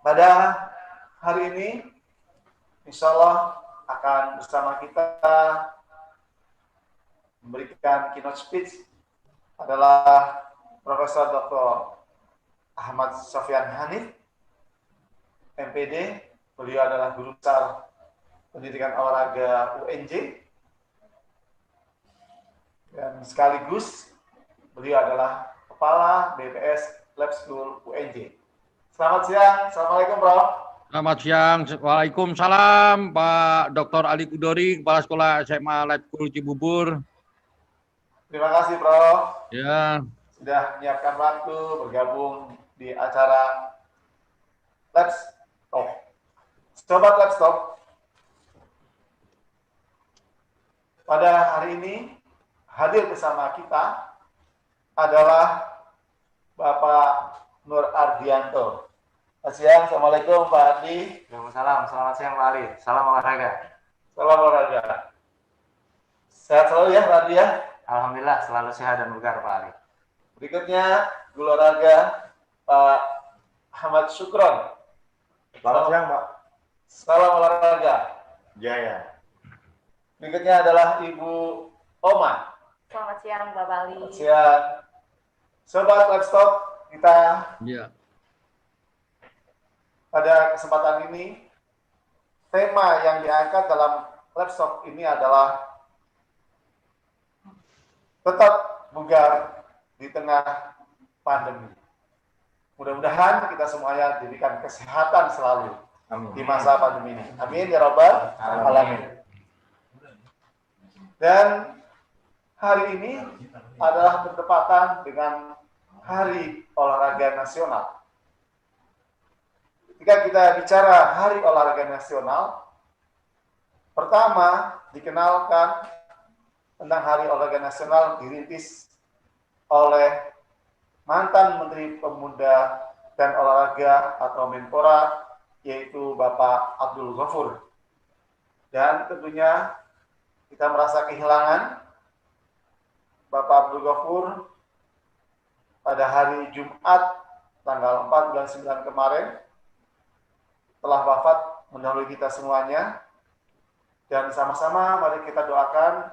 Pada hari ini, insya Allah akan bersama kita memberikan keynote speech adalah Profesor Dr. Ahmad Sofyan Hanif, MPD. Beliau adalah Guru Besar Pendidikan Olahraga UNJ. Dan sekaligus beliau adalah Kepala BPS Lab School UNJ. Selamat siang, Assalamualaikum Prof. Selamat siang, Waalaikumsalam Pak Dr. Ali Kudori, Kepala Sekolah SMA Lab School Cibubur. Terima kasih Prof. Ya. Sudah menyiapkan waktu bergabung di acara Let's Talk. Sobat Let's Talk, pada hari ini hadir bersama kita adalah Bapak Nur Ardianto. Selamat siang, Assalamualaikum Pak Ardi. Waalaikumsalam, selamat siang Pak Ali. Salam olahraga. Salam olahraga. Sehat selalu ya Pak Ardi ya? Alhamdulillah selalu sehat dan bugar Pak Ali. Berikutnya guru olahraga Pak Ahmad Syukron. Selamat siang Pak. Salam olahraga. Jaya. Berikutnya adalah Ibu Oma. Selamat siang Mbak Bali. Selamat siang. Sobat Let's Talk, kita pada kesempatan ini, tema yang diangkat dalam Let's Talk ini adalah tetap bugar di tengah pandemi. Mudah-mudahan kita semuanya diberikan kesehatan selalu di masa pandemi ini. Amin ya Rabbal alamin. Dan hari ini adalah bertepatan dengan Hari Olahraga Nasional. Ketika kita bicara Hari Olahraga Nasional, pertama dikenalkan tentang Hari Olahraga Nasional dirintis oleh mantan Menteri Pemuda dan Olahraga atau Menpora, yaitu Bapak Abdul Ghafur. Dan tentunya kita merasa kehilangan Bapak Abdul Ghafur pada hari Jumat tanggal 4 bulan 9 kemarin telah wafat mendahului kita semuanya. Dan sama-sama mari kita doakan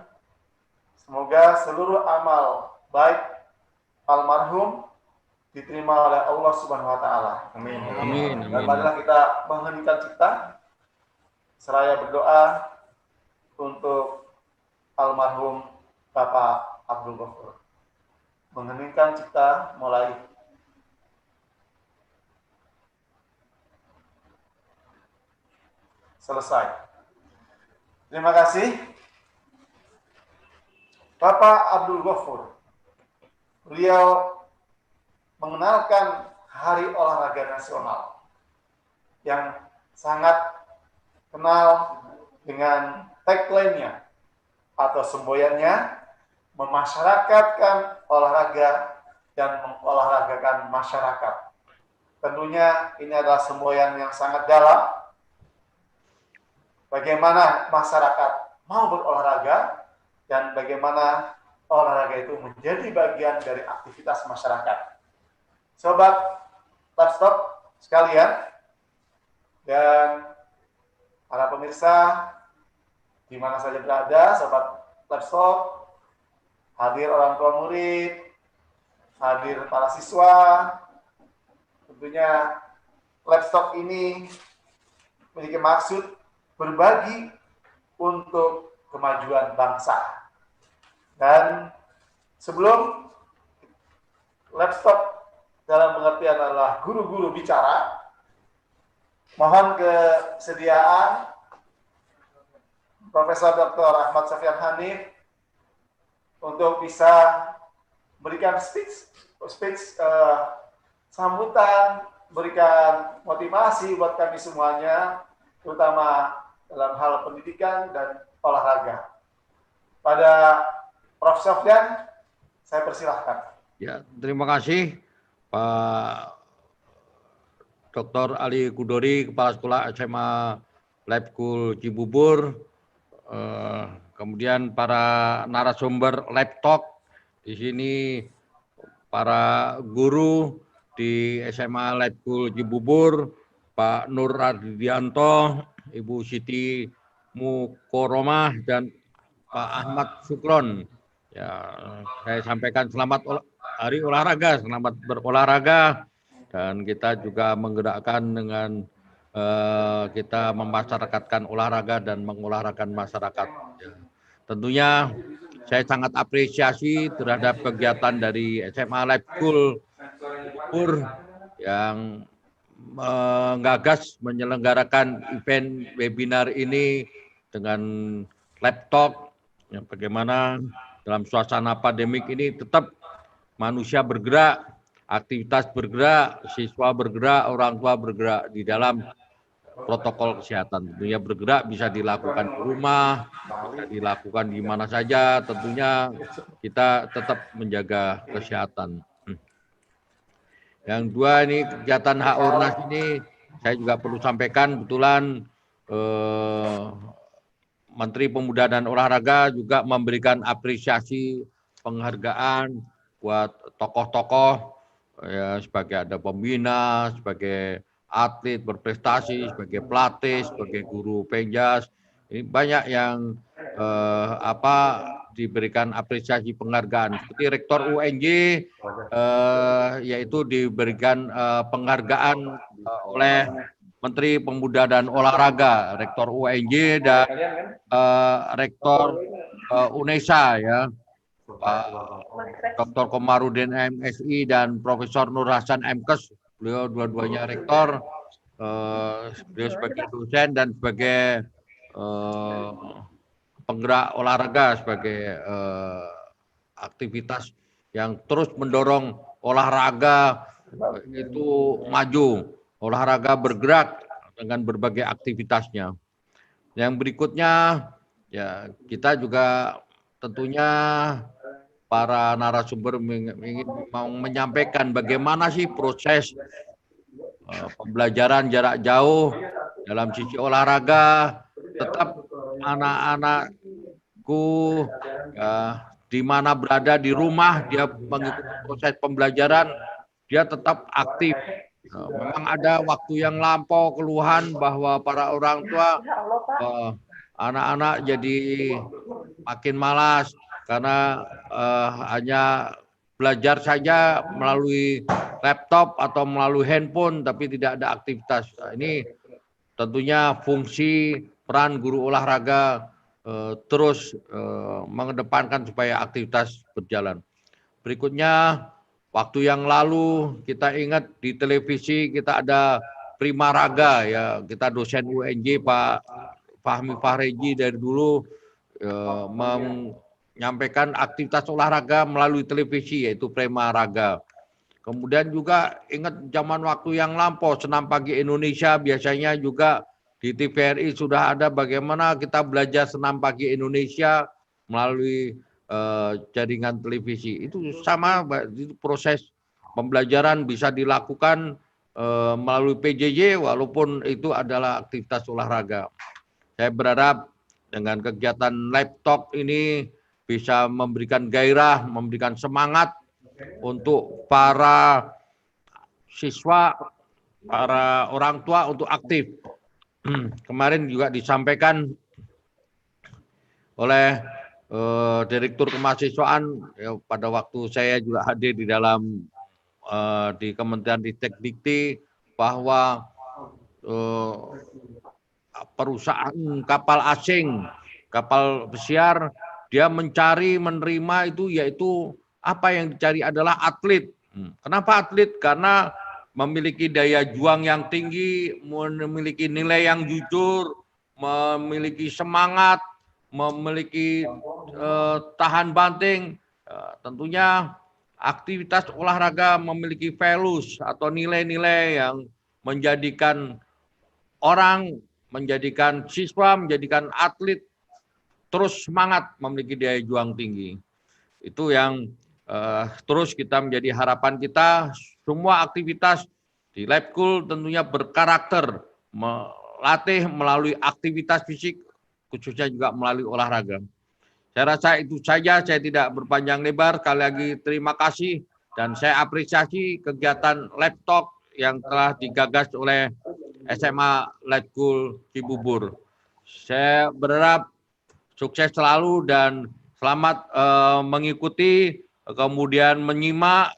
semoga seluruh amal baik almarhum diterima oleh Allah Subhanahu wa taala. Amin. Amin. Dan marilah kita mengheningkan cipta seraya berdoa untuk almarhum Bapak Abdul Ghafur. Mengheningkan cipta mulai. Selesai. Terima kasih. Bapak Abdul Ghafur, beliau mengenalkan Hari Olahraga Nasional yang sangat kenal dengan tagline-nya atau semboyannya, memasyarakatkan olahraga dan mengolahragakan masyarakat. Tentunya ini adalah semboyan yang sangat dalam. Bagaimana masyarakat mau berolahraga dan bagaimana olahraga itu menjadi bagian dari aktivitas masyarakat. Sobat Let's Talk sekalian dan para pemirsa di mana saja berada, Sobat Let's Talk, hadir orang tua murid, hadir para siswa. Tentunya Let's Talk ini memiliki maksud berbagi untuk kemajuan bangsa. Dan sebelum Let's Talk dalam pengertian adalah guru-guru bicara, mohon kesediaan Profesor Dr. Ahmad Sofyan Hanif untuk bisa berikan speech sambutan, berikan motivasi buat kami semuanya, terutama dalam hal pendidikan dan olahraga. Pada Prof. Sofyan, saya persilahkan. Ya, terima kasih Pak Dr. Ali Kudori, Kepala Sekolah SMA Lab School Cibubur, kemudian para narasumber Lab Talk di sini, para guru di SMA Lab School Cibubur, Pak Nur Ardianto, Ibu Siti Mukoromah, dan Pak Ahmad Sukron. Ya, saya sampaikan selamat hari olahraga, selamat berolahraga, dan kita juga menggerakkan dengan kita memasyarakatkan olahraga dan mengolahragakan masyarakat. Ya. Tentunya saya sangat apresiasi terhadap kegiatan dari SMA Lab School yang menggagas menyelenggarakan event webinar ini dengan laptop, yang bagaimana dalam suasana pandemik ini tetap manusia bergerak, aktivitas bergerak, siswa bergerak, orang tua bergerak di dalam protokol kesehatan. Tentunya bergerak bisa dilakukan di rumah, bisa dilakukan di mana saja. Tentunya kita tetap menjaga kesehatan. Yang dua, ini kegiatan Hak Ornas ini saya juga perlu sampaikan, kebetulan Menteri Pemuda dan Olahraga juga memberikan apresiasi penghargaan buat tokoh-tokoh ya, sebagai ada pembina, sebagai atlet berprestasi, sebagai pelatih, sebagai guru penjas. Ini banyak yang diberikan apresiasi penghargaan. Seperti Rektor UNJ yaitu diberikan penghargaan oleh Menteri Pemuda dan Olahraga, Rektor UNJ dan Rektor UNESA ya. Dr. Komarudin MSI dan Profesor Nur Hasan MKes, beliau dua-duanya rektor, beliau sebagai dosen dan sebagai penggerak olahraga, sebagai aktivitas yang terus mendorong olahraga itu maju, olahraga bergerak dengan berbagai aktivitasnya. Yang berikutnya ya, kita juga tentunya para narasumber ingin mau menyampaikan bagaimana sih proses pembelajaran jarak jauh dalam sisi olahraga. Tetap anak-anakku ya, di mana berada di rumah, dia mengikuti proses pembelajaran, dia tetap aktif. Memang ada waktu yang lampau keluhan bahwa para orang tua anak-anak jadi makin malas karena hanya belajar saja melalui laptop atau melalui handphone, tapi tidak ada aktivitas. Ini tentunya fungsi peran guru olahraga terus mengedepankan supaya aktivitas berjalan. Berikutnya, waktu yang lalu kita ingat di televisi kita ada Prima Raga ya, kita dosen UNJ Pak Fahmi Fahreji dari dulu menyampaikan aktivitas olahraga melalui televisi yaitu Prima Raga. Kemudian juga ingat zaman waktu yang lampau Senam Pagi Indonesia, biasanya juga di TVRI sudah ada bagaimana kita belajar Senam Pagi Indonesia melalui jaringan televisi. Itu sama, itu proses pembelajaran bisa dilakukan melalui PJJ walaupun itu adalah aktivitas olahraga. Saya berharap dengan kegiatan laptop ini bisa memberikan gairah, memberikan semangat untuk para siswa, para orang tua untuk aktif. Kemarin juga disampaikan oleh Direktur Kemahasiswaan ya, pada waktu saya juga hadir di dalam di Kementerian Ristek Dikti bahwa perusahaan kapal asing, kapal pesiar, dia mencari, menerima itu yaitu apa yang dicari adalah atlet. Kenapa atlet? Karena memiliki daya juang yang tinggi, memiliki nilai yang jujur, memiliki semangat, memiliki tahan banting. Tentunya aktivitas olahraga memiliki values atau nilai-nilai yang menjadikan orang, menjadikan siswa, menjadikan atlet terus semangat, memiliki daya juang tinggi. Itu yang terus kita menjadi harapan kita. Semua aktivitas di Lab School tentunya berkarakter, melatih melalui aktivitas fisik, khususnya juga melalui olahraga. Saya rasa itu saja, saya tidak berpanjang lebar. Sekali lagi terima kasih dan saya apresiasi kegiatan laptop yang telah digagas oleh SMA Letkul Cibubur. Saya berharap sukses selalu dan selamat mengikuti kemudian menyimak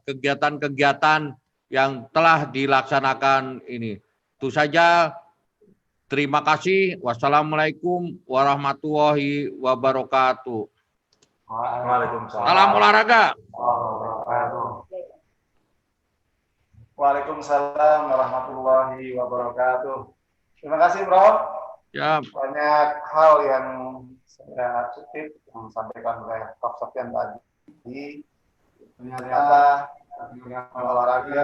kegiatan-kegiatan yang telah dilaksanakan ini. Itu saja. Terima kasih. Wassalamualaikum warahmatullahi wabarakatuh. Waalaikumsalam. Salam olahraga. Waalaikumsalam warahmatullahi wabarakatuh. Terima kasih, Bro. Ya, Banyak hal yang saya kutip yang disampaikan oleh Prof. Sofyan tadi. Ternyata olahraga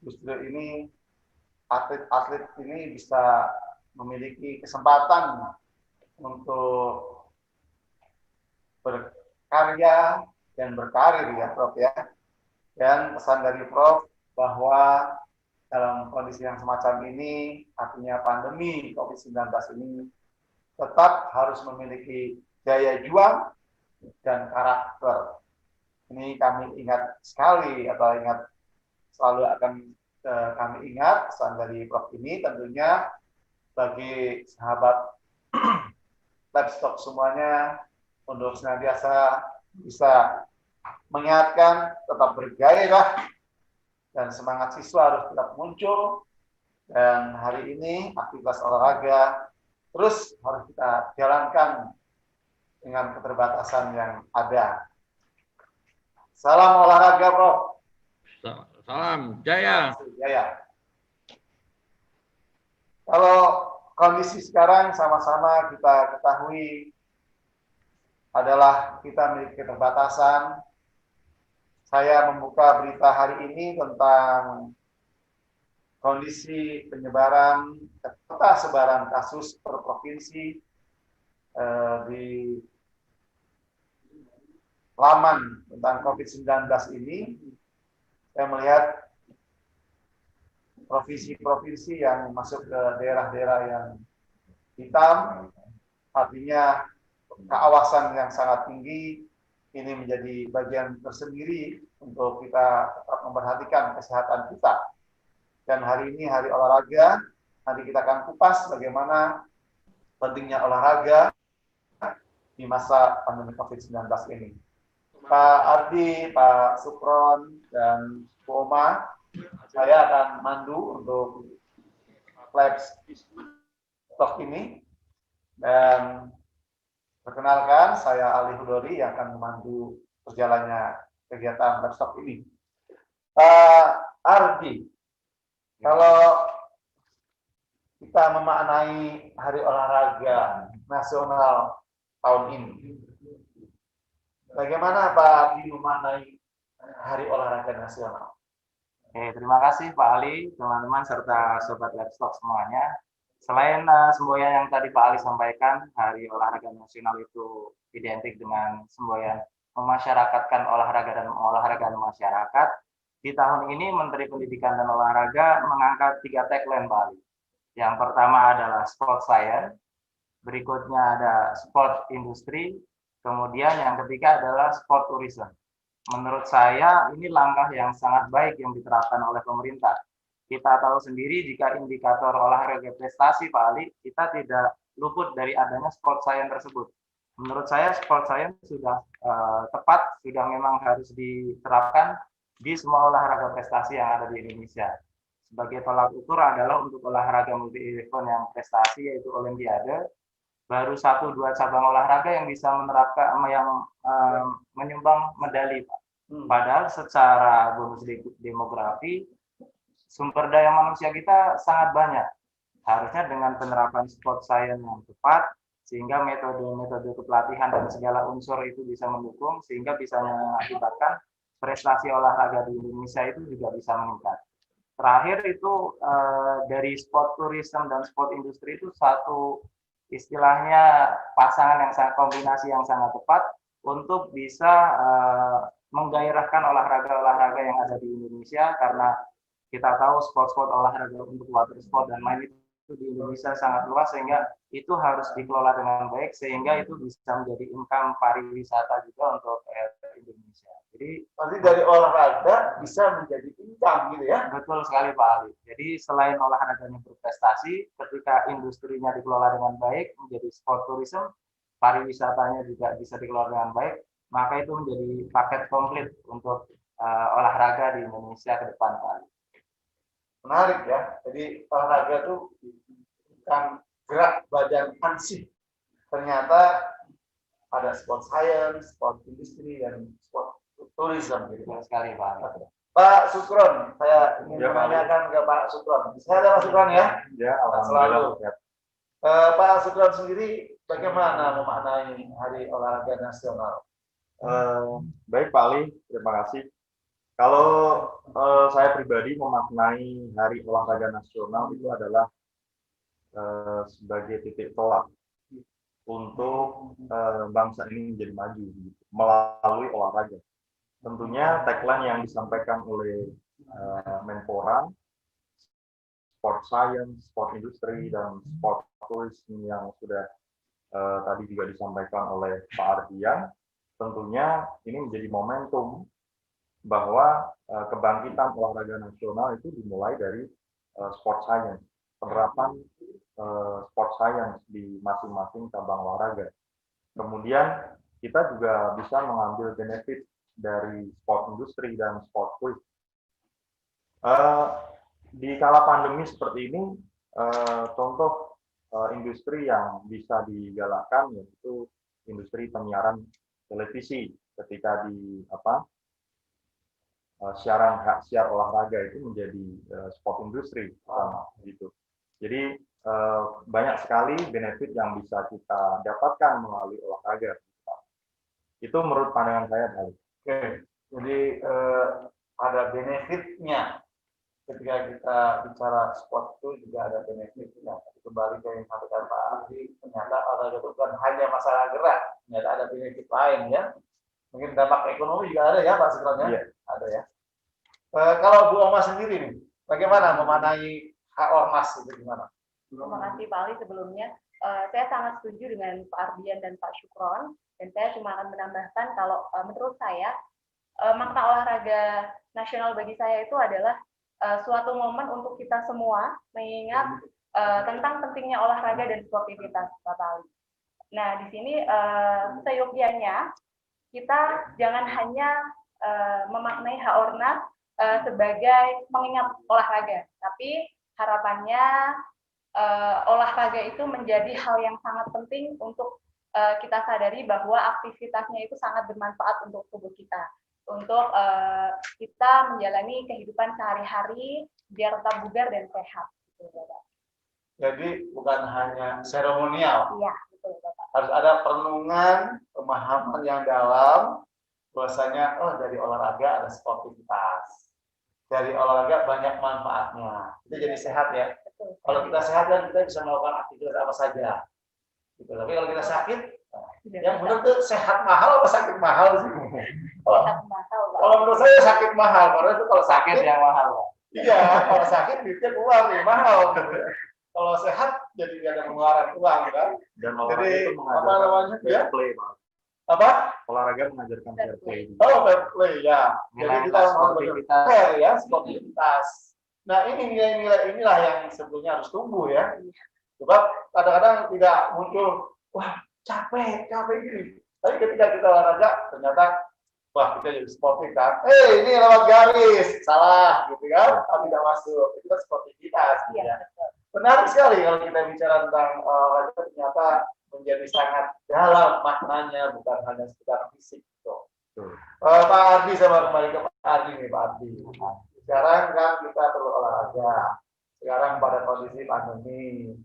justru ini atlet-atlet ini bisa memiliki kesempatan untuk berkarya dan berkarir ya Prof ya. Dan pesan dari Prof bahwa dalam kondisi yang semacam ini, artinya pandemi COVID-19 ini, tetap harus memiliki daya juang dan karakter. Ini kami ingat sekali atau selalu akan kami ingat pesan dari Prof ini tentunya bagi sahabat livestock semuanya untuk senantiasa bisa mengingatkan tetap bergairah dan semangat siswa harus tetap muncul, dan hari ini aktivitas olahraga terus harus kita jalankan dengan keterbatasan yang ada. Salam olahraga, Prof. salam jaya. Jaya. Kalau kondisi sekarang sama-sama kita ketahui adalah kita memiliki keterbatasan. Saya membuka berita hari ini tentang kondisi penyebaran, peta sebaran kasus per provinsi di laman tentang COVID-19 ini. Saya melihat provinsi-provinsi yang masuk ke daerah-daerah yang hitam, artinya keawasan yang sangat tinggi, ini menjadi bagian tersendiri untuk kita tetap memperhatikan kesehatan kita. Dan hari ini hari olahraga, nanti kita akan kupas bagaimana pentingnya olahraga di masa pandemi COVID-19 ini. Pak Ardi, Pak Supron, dan Bu Oma, saya akan mandu untuk livestock ini. Dan perkenalkan, saya Ali Hudori yang akan memandu berjalannya kegiatan livestock ini. Ardi, kalau kita memaknai Hari Olahraga Nasional tahun ini, bagaimana Pak Ardi memaknai Hari Olahraga Nasional? Oke, terima kasih Pak Ali, teman-teman serta sobat livestock semuanya. Selain semboyan yang tadi Pak Ali sampaikan, Hari Olahraga Nasional itu identik dengan semboyan memasyarakatkan olahraga dan olahraga masyarakat. Di tahun ini Menteri Pendidikan dan Olahraga mengangkat 3 tagline Pak Ali. Yang pertama adalah Sport Science, berikutnya ada Sport Industry, kemudian yang ketiga adalah Sport Tourism. Menurut saya ini langkah yang sangat baik yang diterapkan oleh pemerintah. Kita tahu sendiri jika indikator olahraga prestasi Pak Ali, kita tidak luput dari adanya sport science tersebut. Menurut saya sport science sudah tepat, sudah memang harus diterapkan di semua olahraga prestasi yang ada di Indonesia. Sebagai tolak ukur adalah untuk olahraga multi event yang prestasi yaitu Olimpiade, baru 1-2 cabang olahraga yang bisa menerapkan menyumbang medali, Pak. Padahal secara bonus demografi sumber daya manusia kita sangat banyak. Harusnya dengan penerapan sport science yang tepat, sehingga metode-metode kepelatihan dan segala unsur itu bisa mendukung, sehingga bisa mengakibatkan prestasi olahraga di Indonesia itu juga bisa meningkat. Terakhir itu dari sport tourism dan sport industri itu satu istilahnya pasangan yang sangat kombinasi yang sangat tepat untuk bisa menggairahkan olahraga-olahraga yang ada di Indonesia, karena kita tahu sport-sport olahraga untuk water sport dan lain itu di Indonesia sangat luas, sehingga itu harus dikelola dengan baik sehingga itu bisa menjadi income pariwisata juga untuk Indonesia. Jadi Berarti dari olahraga bisa menjadi income gitu ya? betul sekali Pak Ali. Jadi selain olahraganya berprestasi, ketika industrinya dikelola dengan baik, menjadi sport tourism, pariwisatanya juga bisa dikelola dengan baik, maka itu menjadi paket komplit untuk olahraga di Indonesia ke depan Pak Ali. Menarik ya. Jadi olahraga itu bukan gerak badan ansih. Ternyata ada sport science, sport industri, dan sport tourism. Gitu. Betul sekali Pak Ali. Pak Sukron, saya ingin Ya, Pak. menanyakan ke Pak Sukron. Bisa ada Pak Sukron ya? Ya, Selalu. alhamdulillah. Pak Sukron sendiri bagaimana memaknai Hari Olahraga Nasional? Baik Pak Ali, terima kasih. Kalau saya pribadi memaknai Hari Olahraga Nasional itu adalah sebagai titik tolak untuk bangsa ini menjadi maju melalui olahraga. Tentunya tagline yang disampaikan oleh Menpora, sport science, sport industry, dan sport tourism yang sudah tadi juga disampaikan oleh Pak Ardian, tentunya ini menjadi momentum bahwa kebangkitan olahraga nasional itu dimulai dari sport science, penerapan sport science di masing-masing cabang olahraga. Kemudian kita juga bisa mengambil benefit dari sport industri dan sport tourism. Di kala pandemi seperti ini, contoh industri yang bisa digalakkan yaitu industri penyiaran televisi ketika di siar olahraga itu menjadi sport industri gitu. Jadi banyak sekali benefit yang bisa kita dapatkan melalui olahraga. Itu menurut pandangan saya. Oke, jadi ada benefitnya. Ketika kita bicara sport itu juga ada benefitnya. Kembali ke yang disampaikan Pak Ardi, ternyata olahraga itu bukan hanya masalah gerak, ternyata ada benefit lain ya. Mungkin dampak ekonomi juga ada ya Pak Sukron ya? Iya. Ada ya. Kalau Bu Oma sendiri nih, bagaimana memaknai hak ormas itu gimana? Terima kasih Pak Ali sebelumnya. Saya sangat setuju dengan Pak Ardian dan Pak Sukron, dan saya cuma akan menambahkan kalau menurut saya makna olahraga nasional bagi saya itu adalah suatu momen untuk kita semua mengingat tentang pentingnya olahraga dan sportivitas Pak Ali. Nah di sini seyogyanya kita jangan hanya memaknai hak ormas sebagai mengingat olahraga, tapi harapannya olahraga itu menjadi hal yang sangat penting untuk kita sadari bahwa aktivitasnya itu sangat bermanfaat untuk tubuh kita, untuk kita menjalani kehidupan sehari-hari biar tetap bugar dan sehat. Jadi bukan hanya seremonial. Iya, betul Bapak. Harus ada perenungan, pemahaman yang dalam, bahwasanya dari olahraga ada sportivitas. Dari olahraga banyak manfaatnya. Kita jadi sehat ya. Betul. Kalau kita sehat kan kita bisa melakukan aktivitas apa saja. Gitu. Tapi kalau kita sakit, yang benar tuh sehat mahal atau sakit mahal sih? Sehat mahal, Pak. Kalau menurut saya sakit mahal, karena itu kalau Sakit sakit yang mahal. iya, kalau sakit duitnya keluar nih mahal. Kalau sehat jadi nggak ada pengeluaran uang kan. Dan olahraga Jadi itu apa mengajarkan namanya fair ya? play, Pak. Apa? Olahraga mengajarkan fair play. Oh, fair play ya. Jadi Nilai kita harus sportivitas. fair ya, sportivitas. Nah ini nilai-nilai inilah yang sebetulnya harus tumbuh ya. Sebab kadang-kadang tidak muncul, wah capek gini. Tapi ketika kita olahraga ternyata wah kita jadi sportif kan. Ini lewat garis, salah gitu kan? Tidak masuk. Itu kan sportivitas. Gitu ya. Menarik sekali kalau kita bicara tentang olahraga ternyata menjadi sangat dalam maknanya, bukan hanya sekedar fisik. Gitu. Pak Ardi, saya kembali ke Pak Ardi nih, Pak Ardi. Sekarang kan kita perlu olahraga. Sekarang pada kondisi pandemi.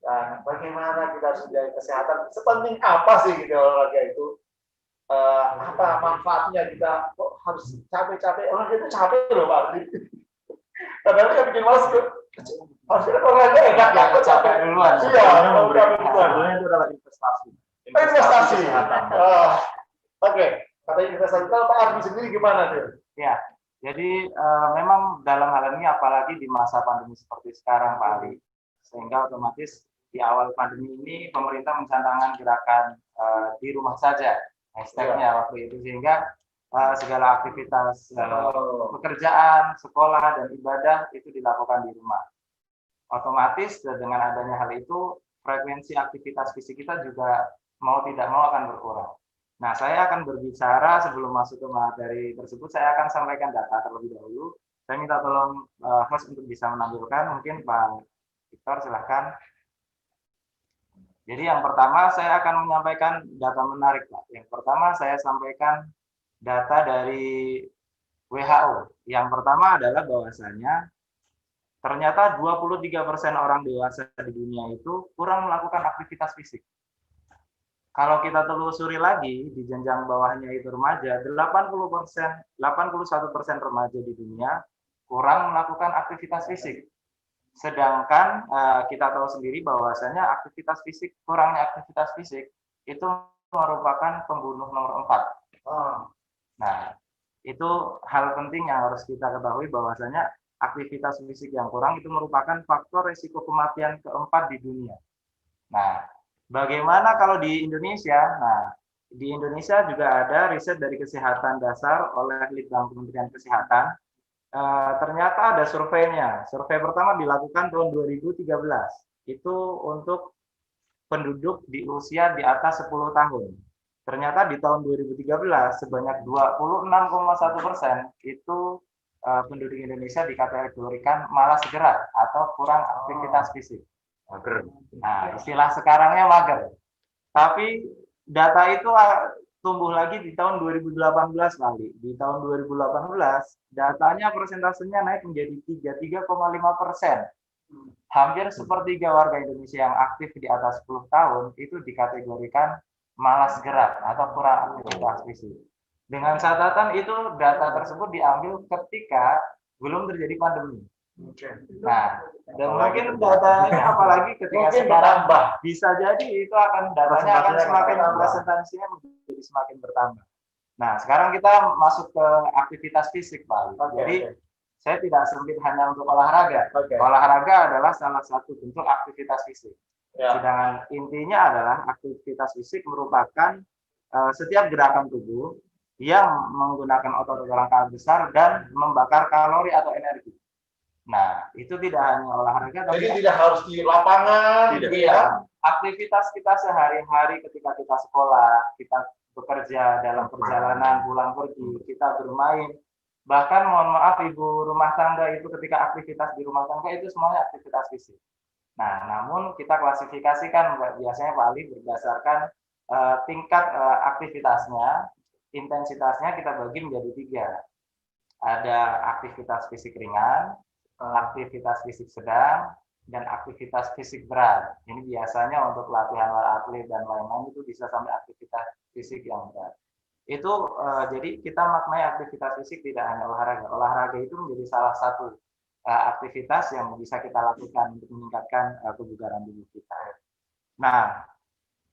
Dan bagaimana kita harus menjaga kesehatan? Sepenting apa sih gitu olahraga itu? Apa manfaatnya kita kok harus capek-capek? Olahraga itu capek loh, Pak Ardi. Kadang-kadang kan bikin malas tuh. Harusnya olahraga enak ya, kok capek duluan. Iya, kalau capek duluan. Sebetulnya itu adalah investasi. Investasi. kesehatan. Oke. Katanya investasi. Kalau Pak Ardi sendiri gimana tuh? Ya, jadi memang dalam hal ini apalagi di masa pandemi seperti sekarang Pak Ali, sehingga otomatis di awal pandemi ini pemerintah mencanangkan gerakan di rumah saja hashtagnya waktu itu, sehingga segala aktivitas pekerjaan, sekolah, dan ibadah itu dilakukan di rumah. Otomatis dengan adanya hal itu, frekuensi aktivitas fisik kita juga mau tidak mau akan berkurang. Nah, saya akan berbicara sebelum masuk ke materi tersebut, saya akan sampaikan data terlebih dahulu. Saya minta tolong host untuk bisa menampilkan, mungkin Pak Victor silahkan. Jadi yang pertama saya akan menyampaikan data menarik, Pak. Yang pertama saya sampaikan data dari WHO. Yang pertama adalah bahwasanya ternyata 23% orang dewasa di dunia itu kurang melakukan aktivitas fisik. Kalau kita telusuri lagi di jenjang bawahnya itu remaja, 81% remaja di dunia kurang melakukan aktivitas fisik. Sedangkan kita tahu sendiri bahwasanya kurangnya aktivitas fisik itu merupakan pembunuh nomor 4. Nah, itu hal penting yang harus kita ketahui bahwasanya aktivitas fisik yang kurang itu merupakan faktor risiko kematian keempat di dunia. Nah, bagaimana kalau di Indonesia? Nah, di Indonesia juga ada riset dari Kesehatan Dasar oleh Litbang Kementerian Kesehatan. Ternyata ada surveinya. Survei pertama dilakukan tahun 2013. Itu untuk penduduk di usia di atas 10 tahun. Ternyata di tahun 2013 sebanyak 26,1% itu penduduk Indonesia dikategorikan malas gerak atau kurang aktivitas fisik. Mager. Nah, istilah sekarangnya mager. Tapi data itu tumbuh lagi di tahun 2018 kali. Di tahun 2018 datanya persentasenya naik menjadi 33,5%. Hampir sepertiga warga Indonesia yang aktif di atas 10 tahun itu dikategorikan malas gerak atau kurang aktivitas fisik. Dengan catatan itu data tersebut diambil ketika belum terjadi pandemi. Nah, dan mungkin datanya apalagi ketika sekarang bisa jadi itu datanya akan semakin presentasinya menjadi semakin bertambah. Nah, sekarang kita masuk ke aktivitas fisik, Pak. Jadi saya tidak sempit hanya untuk olahraga. Olahraga adalah salah satu bentuk aktivitas fisik. Sedangkan intinya adalah aktivitas fisik merupakan setiap gerakan tubuh yang menggunakan otot rangka besar dan membakar kalori atau energi. Nah, itu tidak hanya olahraga, tapi jadi tidak harus di lapangan, ya. Aktivitas kita sehari-hari ketika kita sekolah, kita bekerja dalam perjalanan, pulang pergi, kita bermain. Bahkan mohon maaf ibu rumah tangga itu ketika aktivitas di rumah tangga itu semuanya aktivitas fisik. Nah, namun kita klasifikasikan biasanya Pak Ali berdasarkan tingkat aktivitasnya, intensitasnya kita bagi menjadi 3. Ada aktivitas fisik ringan, aktivitas fisik sedang, dan aktivitas fisik berat. Ini biasanya untuk latihan atlet dan lain-lain itu bisa sampai aktivitas fisik yang berat. Itu jadi kita maknai aktivitas fisik tidak hanya olahraga. Olahraga itu menjadi salah satu aktivitas yang bisa kita lakukan untuk meningkatkan kebugaran tubuh kita. Nah,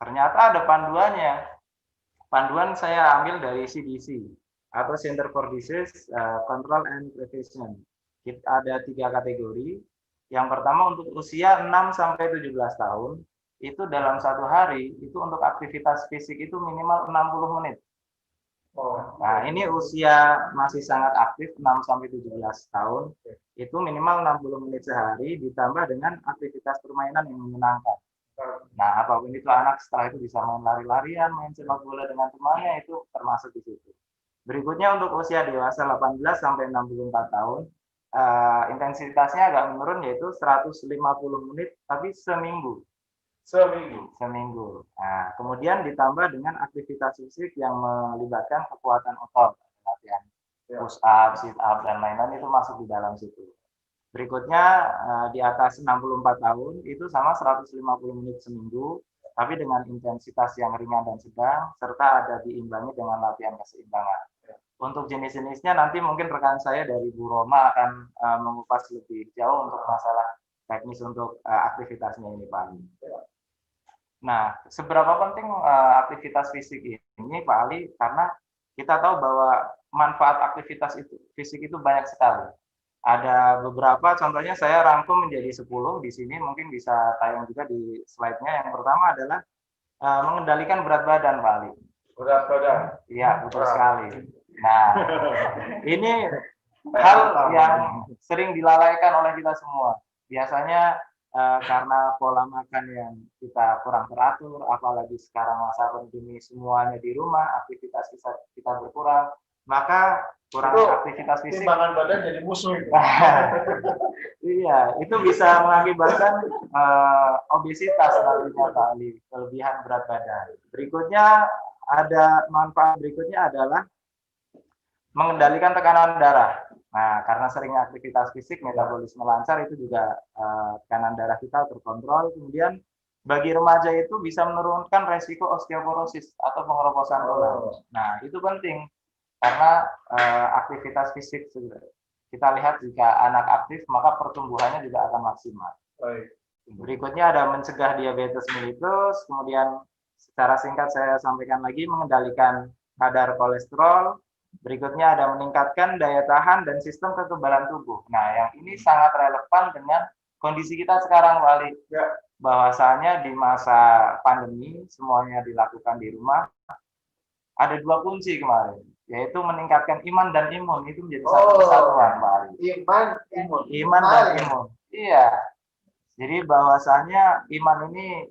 ternyata ada panduannya. Panduan saya ambil dari CDC atau Center for Disease Control and Prevention. Ada 3 kategori. Yang pertama untuk usia 6-17 tahun, itu dalam 1 hari, itu untuk aktivitas fisik itu minimal 60 menit. Nah, ini usia masih sangat aktif, 6-17 tahun, itu minimal 60 menit sehari, ditambah dengan aktivitas permainan yang menyenangkan. Nah, apapun itu anak setelah itu bisa main lari-larian, main sepak bola dengan temannya, itu termasuk di situ. Berikutnya untuk usia dewasa 18-64 tahun, intensitasnya agak menurun yaitu 150 menit tapi seminggu. Nah, kemudian ditambah dengan aktivitas fisik yang melibatkan kekuatan otot, latihan push up, sit up dan lain-lain itu masuk di dalam situ. Berikutnya di atas 64 tahun itu sama 150 menit seminggu tapi dengan intensitas yang ringan dan sedang serta ada diimbangi dengan latihan keseimbangan. Untuk jenis-jenisnya nanti mungkin rekan saya dari Bu Roma akan mengupas lebih jauh untuk masalah teknis untuk aktivitasnya ini Pak Ali. Nah, seberapa penting aktivitas fisik ini Pak Ali? Karena kita tahu bahwa manfaat aktivitas fisik itu banyak sekali. Ada beberapa, contohnya saya rangkum menjadi 10 di sini, mungkin bisa tayang juga di slide-nya. Yang pertama adalah mengendalikan berat badan Pak Ali. Berat badan. Iya, betul sekali. Nah, ini hal yang sering dilalaikan oleh kita semua. Biasanya karena pola makan yang kita kurang teratur, apalagi sekarang masa pandemi semuanya di rumah, aktivitas kita berkurang, maka kurang aktivitas fisik. Timbangan badan jadi musuh. Iya, itu bisa mengakibatkan obesitas nantinya Pak Ali, kelebihan berat badan. Berikutnya manfaat berikutnya adalah mengendalikan tekanan darah. Nah, karena seringnya aktivitas fisik, metabolisme lancar itu juga tekanan darah kita terkontrol. Kemudian bagi remaja itu bisa menurunkan resiko osteoporosis atau pengeroposan tulang. Nah, itu penting karena aktivitas fisik kita lihat jika anak aktif maka pertumbuhannya juga akan maksimal. Berikutnya ada mencegah diabetes mellitus, kemudian secara singkat saya sampaikan lagi mengendalikan kadar kolesterol. Berikutnya ada meningkatkan daya tahan dan sistem kekebalan tubuh. Nah, yang ini sangat relevan dengan kondisi kita sekarang, Pak Ali. Bahwasanya di masa pandemi semuanya dilakukan di rumah. Ada dua kunci kemarin, yaitu meningkatkan iman dan imun. Itu menjadi satu kesatuan, Pak Ali. Iman dan imun. Iya. Jadi bahwasanya iman ini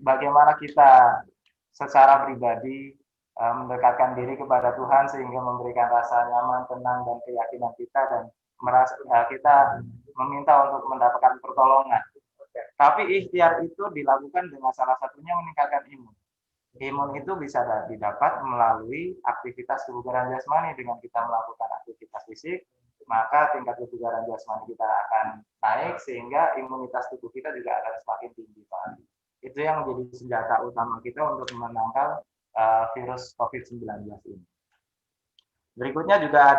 bagaimana kita secara pribadi mendekatkan diri kepada Tuhan sehingga memberikan rasa nyaman, tenang, dan keyakinan kita dan merasa kita meminta untuk mendapatkan pertolongan. Tapi ikhtiar itu dilakukan dengan salah satunya meningkatkan imun. Imun itu bisa didapat melalui aktivitas kebugaran jasmani. Dengan kita melakukan aktivitas fisik, maka tingkat kebugaran jasmani kita akan naik sehingga imunitas tubuh kita juga akan semakin tinggi, Pak. Itu yang menjadi senjata utama kita untuk menangkal virus COVID-19 ini. Berikutnya juga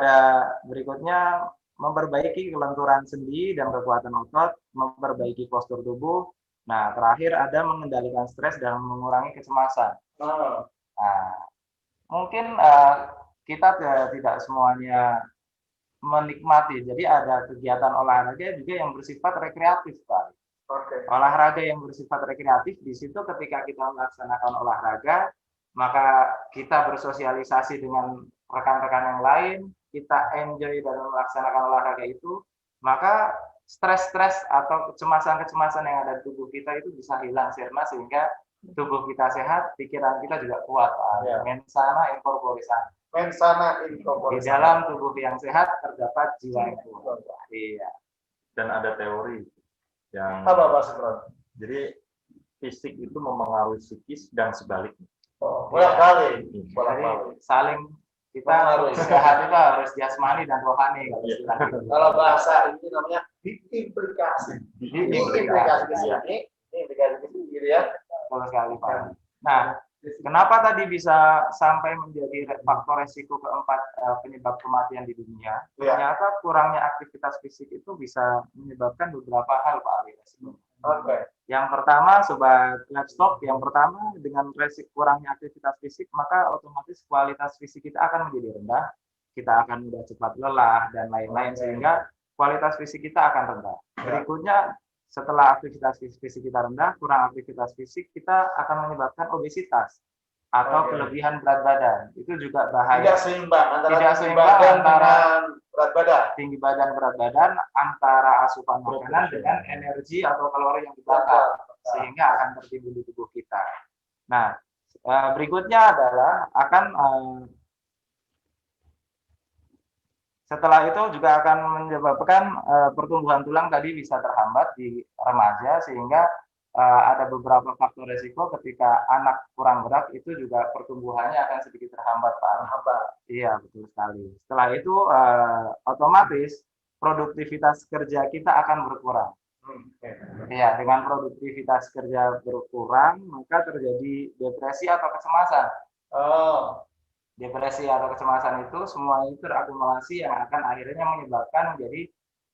memperbaiki kelenturan sendi dan kekuatan otot, memperbaiki postur tubuh. Nah, terakhir ada mengendalikan stres dan mengurangi kecemasan. Nah, mungkin kita tidak semuanya menikmati. Jadi ada kegiatan olahraga juga yang bersifat rekreatif, Pak. Olahraga yang bersifat rekreatif di situ ketika kita melaksanakan olahraga, maka kita bersosialisasi dengan rekan-rekan yang lain, kita enjoy dalam melaksanakan olahraga itu, maka stres-stres atau kecemasan-kecemasan yang ada di tubuh kita itu bisa hilang sehingga tubuh kita sehat, pikiran kita juga kuat. Mensana in corpore sano. Mensana in corpore sano. Di dalam tubuh yang sehat terdapat jiwa yang kuat. Iya. Dan ada teori yang apa Mas Bro? Jadi fisik itu mempengaruhi psikis dan sebaliknya. Bolak-balik. Saling kita harus sehat itu harus jasmani dan rohani kalau bahasa ini namanya diimplikasi di sini gitu ya. Betul sekali, Pak. Nah, kenapa tadi bisa sampai menjadi faktor resiko keempat penyebab kematian di dunia? Ternyata kurangnya aktivitas fisik itu bisa menyebabkan beberapa hal, Pak Ali. Yang pertama, Sobat Livestock, dengan kurangnya aktivitas fisik, maka otomatis kualitas fisik kita akan menjadi rendah, kita akan mudah cepat lelah, dan lain-lain, sehingga kualitas fisik kita akan rendah. Berikutnya, setelah aktivitas fisik kita rendah, kurang aktivitas fisik, kita akan menyebabkan obesitas atau kelebihan berat badan. Itu juga bahaya. Tidak seimbang antara berat badan. Tinggi badan, berat badan, antara asupan makanan dengan energi atau kalori yang dibakar, sehingga akan tertimbun di tubuh kita. Nah, berikutnya adalah setelah itu juga akan menyebabkan pertumbuhan tulang tadi bisa terhambat di remaja, sehingga ada beberapa faktor resiko ketika anak kurang gerak itu juga pertumbuhannya akan sedikit terhambat, Pak. Iya, betul sekali. Setelah itu otomatis produktivitas kerja kita akan berkurang. Iya, dengan produktivitas kerja berkurang, maka terjadi depresi atau kecemasan. Depresi atau kecemasan itu semua itu terakumulasi yang akan akhirnya menyebabkan menjadi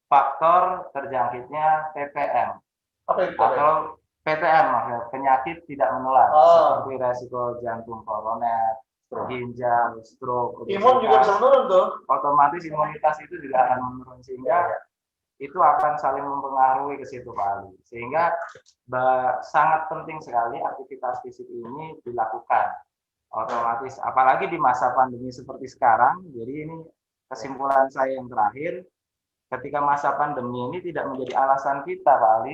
faktor terjangkitnya PPM. Apa itu? Atau PTM, penyakit tidak menular, seperti resiko jantung koroner, ginjal, stroke. Imun juga bisa menurun tuh. Otomatis imunitas itu juga akan menurun, sehingga itu akan saling mempengaruhi ke situ, Pak Ali. Sehingga sangat penting sekali aktivitas fisik ini dilakukan. Otomatis, apalagi di masa pandemi seperti sekarang, jadi ini kesimpulan saya yang terakhir, ketika masa pandemi ini tidak menjadi alasan kita, Pak Ali,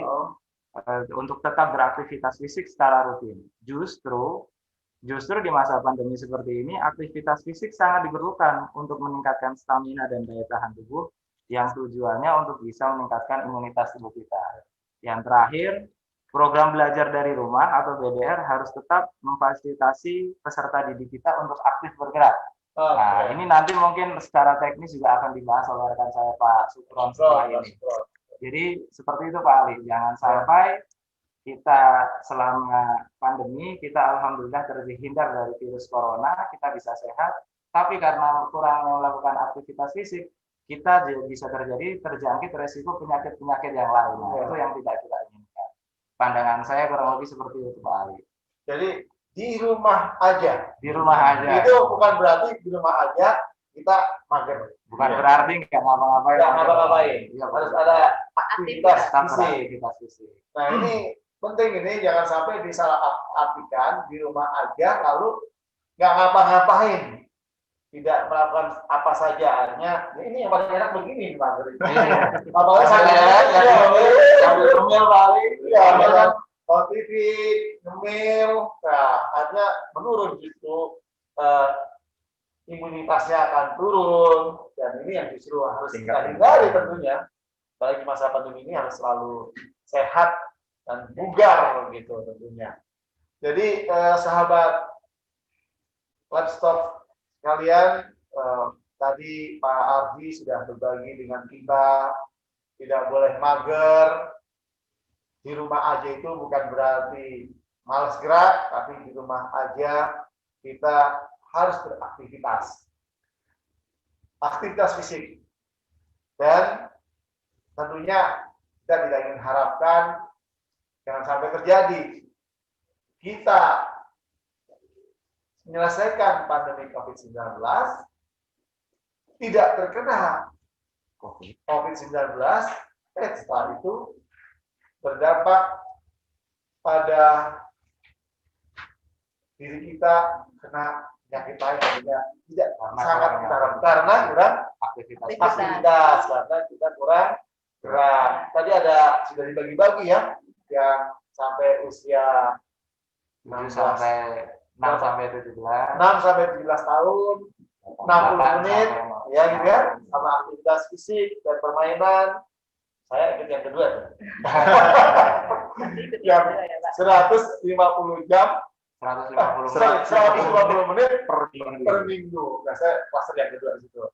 untuk tetap beraktivitas fisik secara rutin. Justru di masa pandemi seperti ini, aktivitas fisik sangat diperlukan untuk meningkatkan stamina dan daya tahan tubuh yang tujuannya untuk bisa meningkatkan imunitas tubuh kita. Yang terakhir, program belajar dari rumah atau BDR harus tetap memfasilitasi peserta didik kita untuk aktif bergerak. Nah, ini nanti mungkin secara teknis juga akan dibahas oleh rekan saya Pak Sukron setelah ini. Jadi seperti itu Pak Ali, jangan sampai kita selama pandemi kita alhamdulillah terhindar dari virus corona, kita bisa sehat, tapi karena kurang melakukan aktivitas fisik, kita bisa terjangkit resiko penyakit-penyakit yang lain. Nah, itu yang tidak kita inginkan. Pandangan saya kurang lebih seperti itu Pak Ali. Jadi di rumah aja. Di rumah aja. Itu bukan berarti di rumah aja kita mager. Bukan berarti nggak ngapa-ngapain. Nggak ngapa-ngapain. Ya, harus ada aktivitas fisik. Nah ini penting, ini jangan sampai disalahartikan di rumah aja lalu nggak ngapa-ngapain, tidak melakukan apa saja. Artinya ini yang paling enak begini Pak. Apalagi saya sambil ngemil paling, ya TV ngemil, nah artinya menurun justru imunitasnya akan turun, dan ini yang justru harus kita hindari tentunya. Apalagi masa pandemi ini harus selalu sehat dan bugar gitu tentunya. Jadi sahabat Livestock sekalian, tadi Pak Ardi sudah berbagi dengan kita, tidak boleh mager. Di rumah aja itu bukan berarti malas gerak, tapi di rumah aja kita harus beraktivitas. Aktivitas fisik. Dan tentunya kita tidak ingin harapkan jangan sampai terjadi kita menyelesaikan pandemi COVID-19 tidak terkena COVID-19, setelah itu berdampak pada diri kita kena penyakit lain, tidak sangat kita harapkan karena kurang aktivitas, karena kita kurang gerak. Tadi ada sudah dibagi-bagi ya, yang sampai usia 6 sampai 17 tahun, 60 menit, ya gitu ya, sama aktivitas fisik dan permainan. Saya ikut yang kedua tuh. Yang 150 jam, 150 menit per minggu. Nah, saya klaster yang kedua di situ.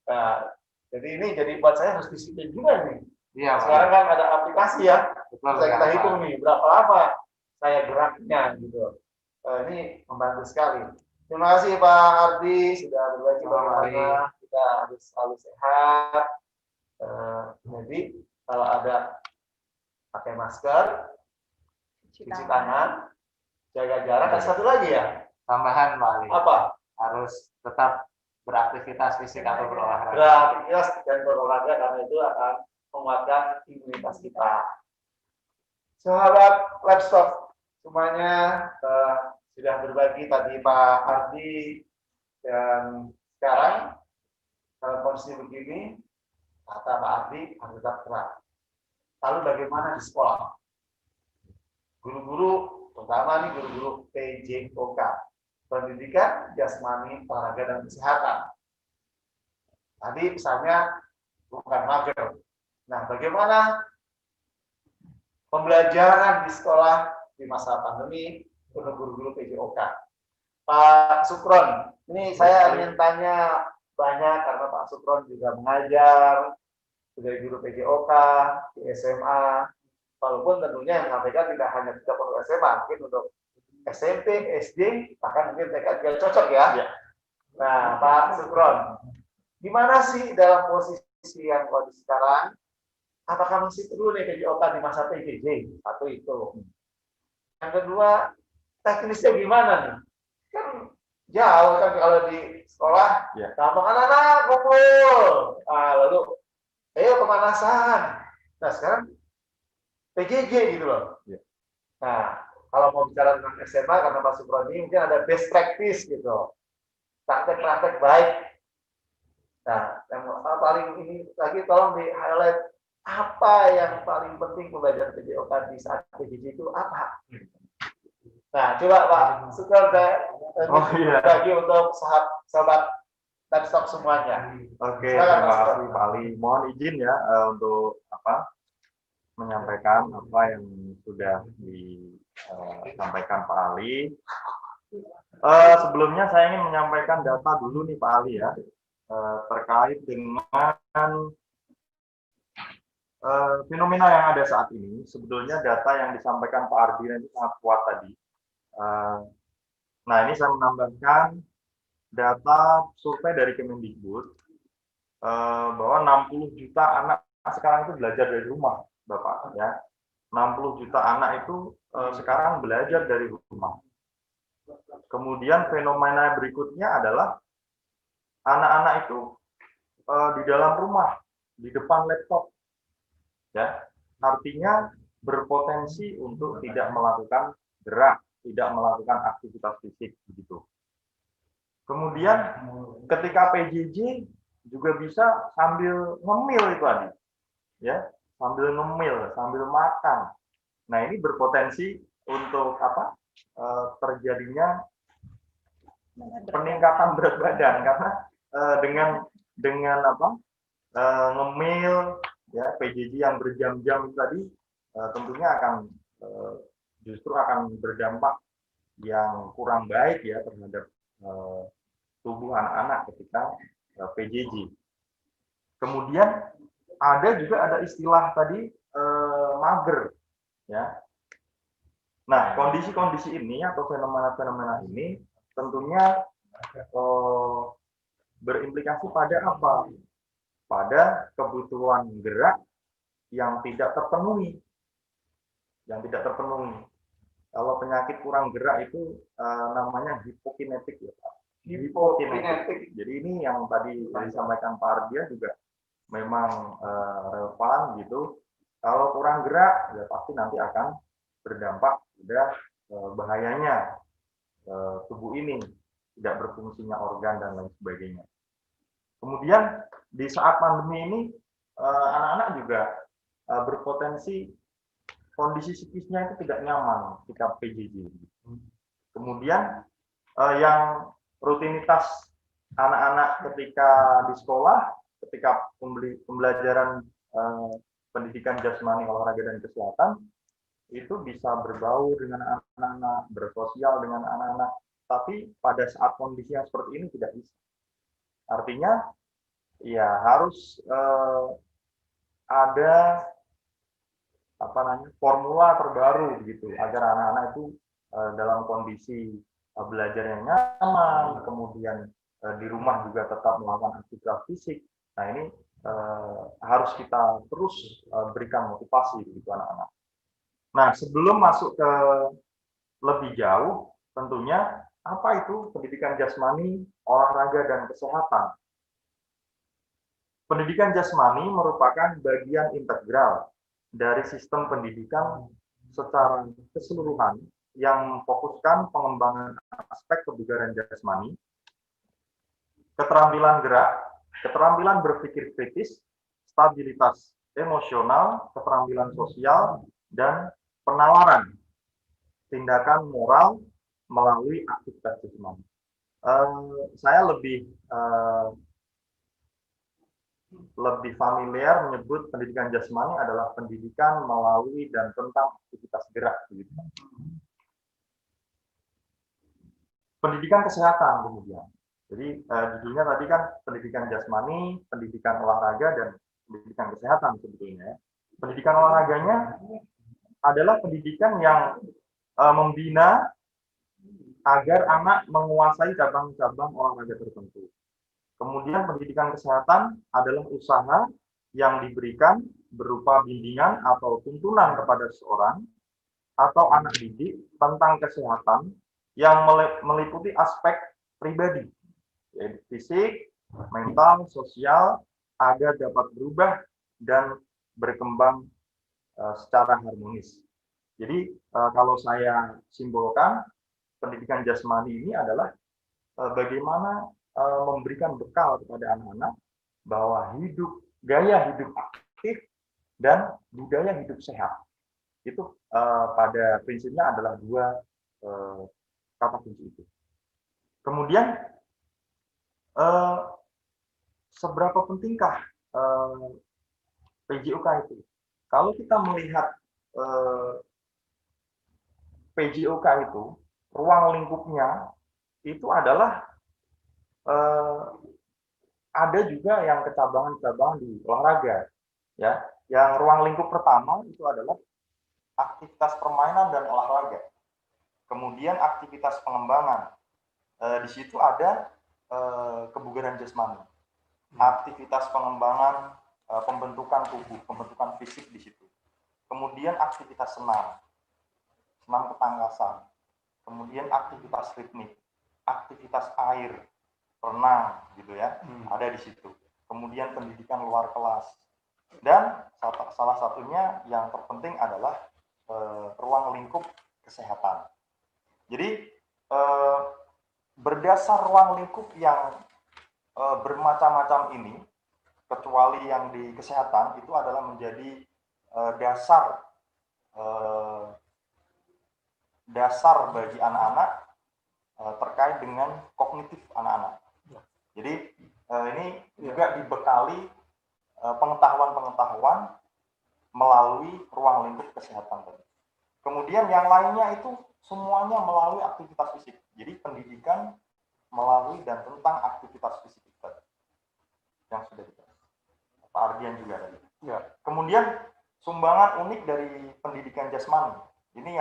Nah, jadi ini buat saya harus disiplin juga nih. Iya, sekarang kan ada aplikasi ya, betul, bisa kita hitung nih berapa lama saya geraknya gitu. Ini membantu sekali. Terima kasih Pak Ardi sudah berbagi bagaimana kita harus selalu sehat. Jadi kalau ada pakai masker, cuci tangan, jaga jarak. Ada satu lagi ya? Tambahan Pak Ali. Apa? Harus tetap beraktivitas fisik atau berolahraga. Beraktivitas dan berolahraga karena itu akan menguatkan imunitas kita. Sahabat Livestock semuanya sudah berbagi tadi Pak Ardi, dan sekarang dalam kondisi begini kata Pak Ardi harus tetap gerak. Lalu bagaimana di sekolah? Guru-guru, terutama nih guru-guru PJOK, Pendidikan Jasmani, Olahraga dan Kesehatan. Tadi misalnya bukan mager. Nah, bagaimana pembelajaran di sekolah di masa pandemi untuk guru-guru PJOK? Pak Sukron, ini saya ingin tanya banyak karena Pak Sukron juga mengajar sebagai guru PJOK di SMA, walaupun tentunya yang menyampaikan tidak hanya untuk SMA, mungkin untuk SMP, SD, bahkan mungkin TK juga cocok ya. Nah, Pak Sukron, gimana sih dalam posisi yang kondisi sekarang? Apakah masih perlu nih PJOK di masa PJJ? Satu itu. Yang kedua, teknisnya gimana nih? Kan jauh kan kalau di sekolah, gampang anak-anak kumpul. Lalu, ayo pemanasan. Nah sekarang PJJ gitu loh. Nah kalau mau bicara tentang SMA karena Pak Suproni mungkin ada best practice gitu, praktek-praktek baik. Nah, yang paling ini lagi tolong di highlight apa yang paling penting pembelajaran PJOK di saat PJJ itu apa? Nah, coba Pak Sugeng bagi untuk sahabat livestock semuanya. Oke, terima kasih Pak Ali. Mohon izin ya untuk menyampaikan apa yang sudah disampaikan Pak Ali. Sebelumnya saya ingin menyampaikan data dulu nih Pak Ali ya, terkait dengan fenomena yang ada saat ini. Sebetulnya data yang disampaikan Pak Ardina itu sangat kuat tadi. Nah, ini saya menambahkan data survei dari Kemendikbud bahwa 60 juta anak sekarang itu belajar dari rumah, Bapak ya. 60 juta anak itu sekarang belajar dari rumah. Kemudian fenomena berikutnya adalah anak-anak itu di dalam rumah, di depan laptop, ya, artinya berpotensi untuk tidak melakukan gerak, tidak melakukan aktivitas fisik, begitu. Kemudian ketika PJJ juga bisa sambil ngemil itu tadi, ya, sambil ngemil, sambil makan. Nah, ini berpotensi untuk apa? Terjadinya peningkatan berat badan karena dengan apa? Ngemil, ya, PJJ yang berjam-jam tadi tentunya akan justru akan berdampak yang kurang baik ya terhadap tubuh anak-anak ketika PJJ. Kemudian ada istilah tadi mager, ya. Nah, kondisi-kondisi ini atau fenomena-fenomena ini tentunya berimplikasi pada apa? Pada kebutuhan gerak yang tidak terpenuhi. Kalau penyakit kurang gerak itu namanya hipokinetik ya Pak. Hipokinetik. Jadi ini yang tadi disampaikan Pak Ardia juga memang relevan gitu. Kalau kurang gerak ya pasti nanti akan berdampak pada bahayanya tubuh ini, tidak berfungsinya organ dan lain sebagainya. Kemudian di saat pandemi ini anak-anak juga berpotensi kondisi psikisnya itu tidak nyaman ketika PJJ. Kemudian yang rutinitas anak-anak ketika di sekolah, ketika pembelajaran pendidikan jasmani, olahraga dan kesehatan itu bisa berbaur dengan anak-anak, bersosial dengan anak-anak, tapi pada saat kondisi yang seperti ini tidak bisa. Artinya ya harus ada formula terbaru gitu agar anak-anak itu dalam kondisi belajar yang nyaman, kemudian di rumah juga tetap melakukan aktivitas fisik. Nah, ini harus kita terus berikan motivasi gitu anak-anak. Nah, sebelum masuk ke lebih jauh, tentunya apa itu pendidikan jasmani, olahraga dan kesehatan? Pendidikan jasmani merupakan bagian integral dari sistem pendidikan secara keseluruhan yang memfokuskan pengembangan aspek kebugaran jasmani, keterampilan gerak, keterampilan berpikir kritis, stabilitas emosional, keterampilan sosial, dan penawaran tindakan moral melalui aktivitas jasmani. Saya lebih familiar menyebut pendidikan jasmani adalah pendidikan melalui dan tentang aktivitas gerak. Gitu. Pendidikan kesehatan kemudian. Jadi judulnya tadi kan pendidikan jasmani, pendidikan olahraga, dan pendidikan kesehatan sebetulnya. Pendidikan olahraganya adalah pendidikan yang membina agar anak menguasai cabang-cabang olahraga tertentu. Kemudian pendidikan kesehatan adalah usaha yang diberikan berupa bimbingan atau tuntunan kepada seseorang atau anak didik tentang kesehatan yang meliputi aspek pribadi, yaitu fisik, mental, sosial, agar dapat berubah dan berkembang secara harmonis. Jadi kalau saya simbolkan, pendidikan jasmani ini adalah bagaimana memberikan bekal kepada anak-anak bahwa gaya hidup aktif dan budaya hidup sehat itu pada prinsipnya adalah dua kata kunci itu. Kemudian seberapa pentingkah PJOK itu? Kalau kita melihat PJOK itu, ruang lingkupnya itu adalah ada juga yang kecabangan-kecabangan di olahraga, ya. Yang ruang lingkup pertama itu adalah aktivitas permainan dan olahraga. Kemudian aktivitas pengembangan. Di situ ada kebugaran jasmani. Aktivitas pengembangan pembentukan tubuh, pembentukan fisik di situ. Kemudian aktivitas senam ketangkasan. Kemudian aktivitas ritmik, aktivitas air, renang gitu ya, ada di situ. Kemudian pendidikan luar kelas. Dan salah satunya yang terpenting adalah ruang lingkup kesehatan. Jadi berdasar ruang lingkup yang bermacam-macam ini, kecuali yang di kesehatan itu adalah menjadi dasar bagi anak-anak terkait dengan kognitif anak-anak. Jadi ini juga dibekali pengetahuan-pengetahuan melalui ruang lingkup kesehatan tadi. Kemudian yang lainnya itu semuanya melalui aktivitas fisik. Jadi pendidikan melalui dan tentang aktivitas fisik tadi yang sudah dibahas. Pak Ardian juga tadi. Ya. Kemudian sumbangan unik dari pendidikan jasmani ini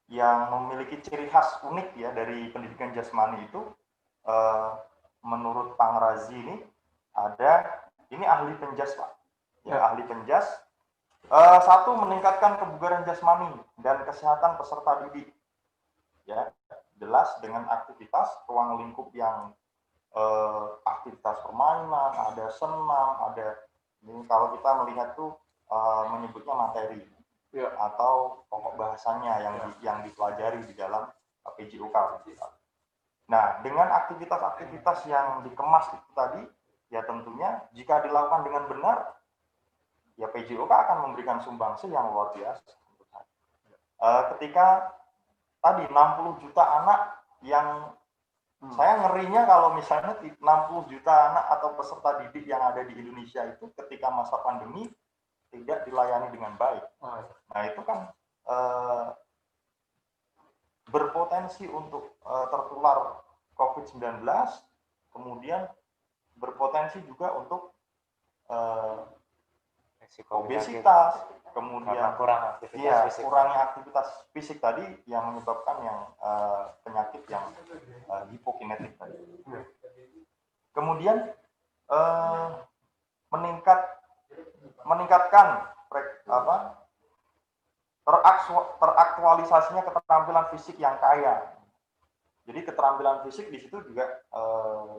yang memiliki ciri khas unik ya dari pendidikan jasmani itu. Menurut Pang Razi ini ini ahli penjas Pak, ya, ahli penjas. Satu, meningkatkan kebugaran jasmani dan kesehatan peserta didik, ya, jelas dengan aktivitas ruang lingkup yang aktivitas permainan, ada senam, ada ini kalau kita melihat tuh menyebutnya materi, ya, atau pokok bahasanya yang dipelajari di dalam PJOK. Nah, dengan aktivitas-aktivitas yang dikemas itu tadi, ya tentunya jika dilakukan dengan benar, ya PJOK akan memberikan sumbangsi yang luar biasa. Ketika tadi 60 juta anak yang saya ngerinya kalau misalnya 60 juta anak atau peserta didik yang ada di Indonesia itu ketika masa pandemi tidak dilayani dengan baik. Nah, itu kan berpotensi untuk tertular COVID-19, kemudian berpotensi juga untuk obesitas, kemudian kurangnya aktivitas fisik tadi yang menyebabkan penyakit yang hipokinetik tadi. Kemudian meningkatkan teraktualisasinya keterampilan fisik yang kaya. Jadi keterampilan fisik di situ juga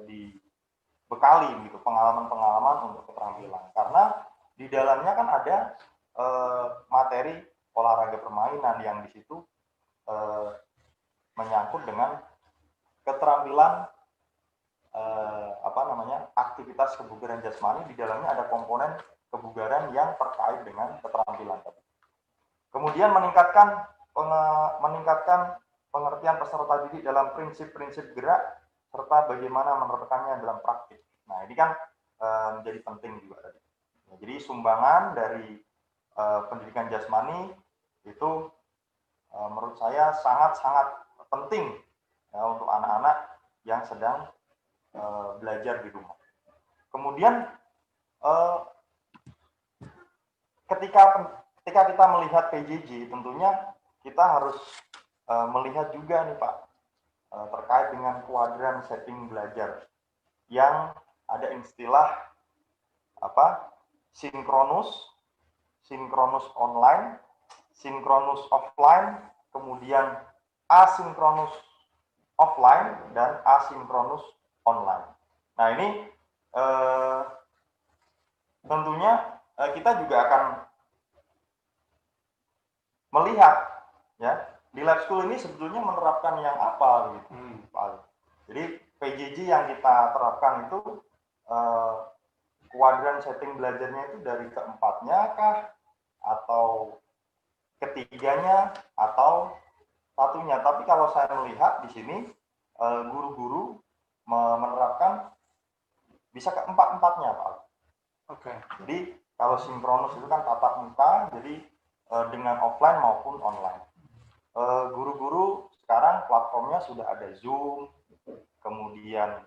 dibekali gitu, pengalaman-pengalaman untuk keterampilan. Karena di dalamnya kan ada materi olahraga permainan yang di situ menyangkut dengan keterampilan aktivitas kebugaran jasmani. Di dalamnya ada komponen kebugaran yang terkait dengan keterampilan tadi. Kemudian meningkatkan pengertian peserta didik dalam prinsip-prinsip gerak serta bagaimana menerapkannya dalam praktik. Nah, ini kan menjadi penting juga tadi. Nah, jadi sumbangan dari pendidikan jasmani itu menurut saya sangat-sangat penting ya, untuk anak-anak yang sedang belajar di rumah. Kemudian ketika kita melihat PJJ, tentunya kita harus melihat juga nih Pak, terkait dengan kuadran setting belajar yang ada istilah sinkronus online, sinkronus offline, kemudian asinkronus offline dan asinkronus online. Nah, ini tentunya kita juga akan Lab School ini sebetulnya menerapkan yang apa gitu, Pak Ali? Jadi PJJ yang kita terapkan itu kuadran setting belajarnya itu dari keempatnya kah, atau ketiganya, atau satunya. Tapi kalau saya melihat di sini guru-guru menerapkan bisa keempat-empatnya, Pak. Oke. Jadi kalau sinkronus itu kan tatap muka, jadi dengan offline maupun online. Guru-guru sekarang platformnya sudah ada Zoom, kemudian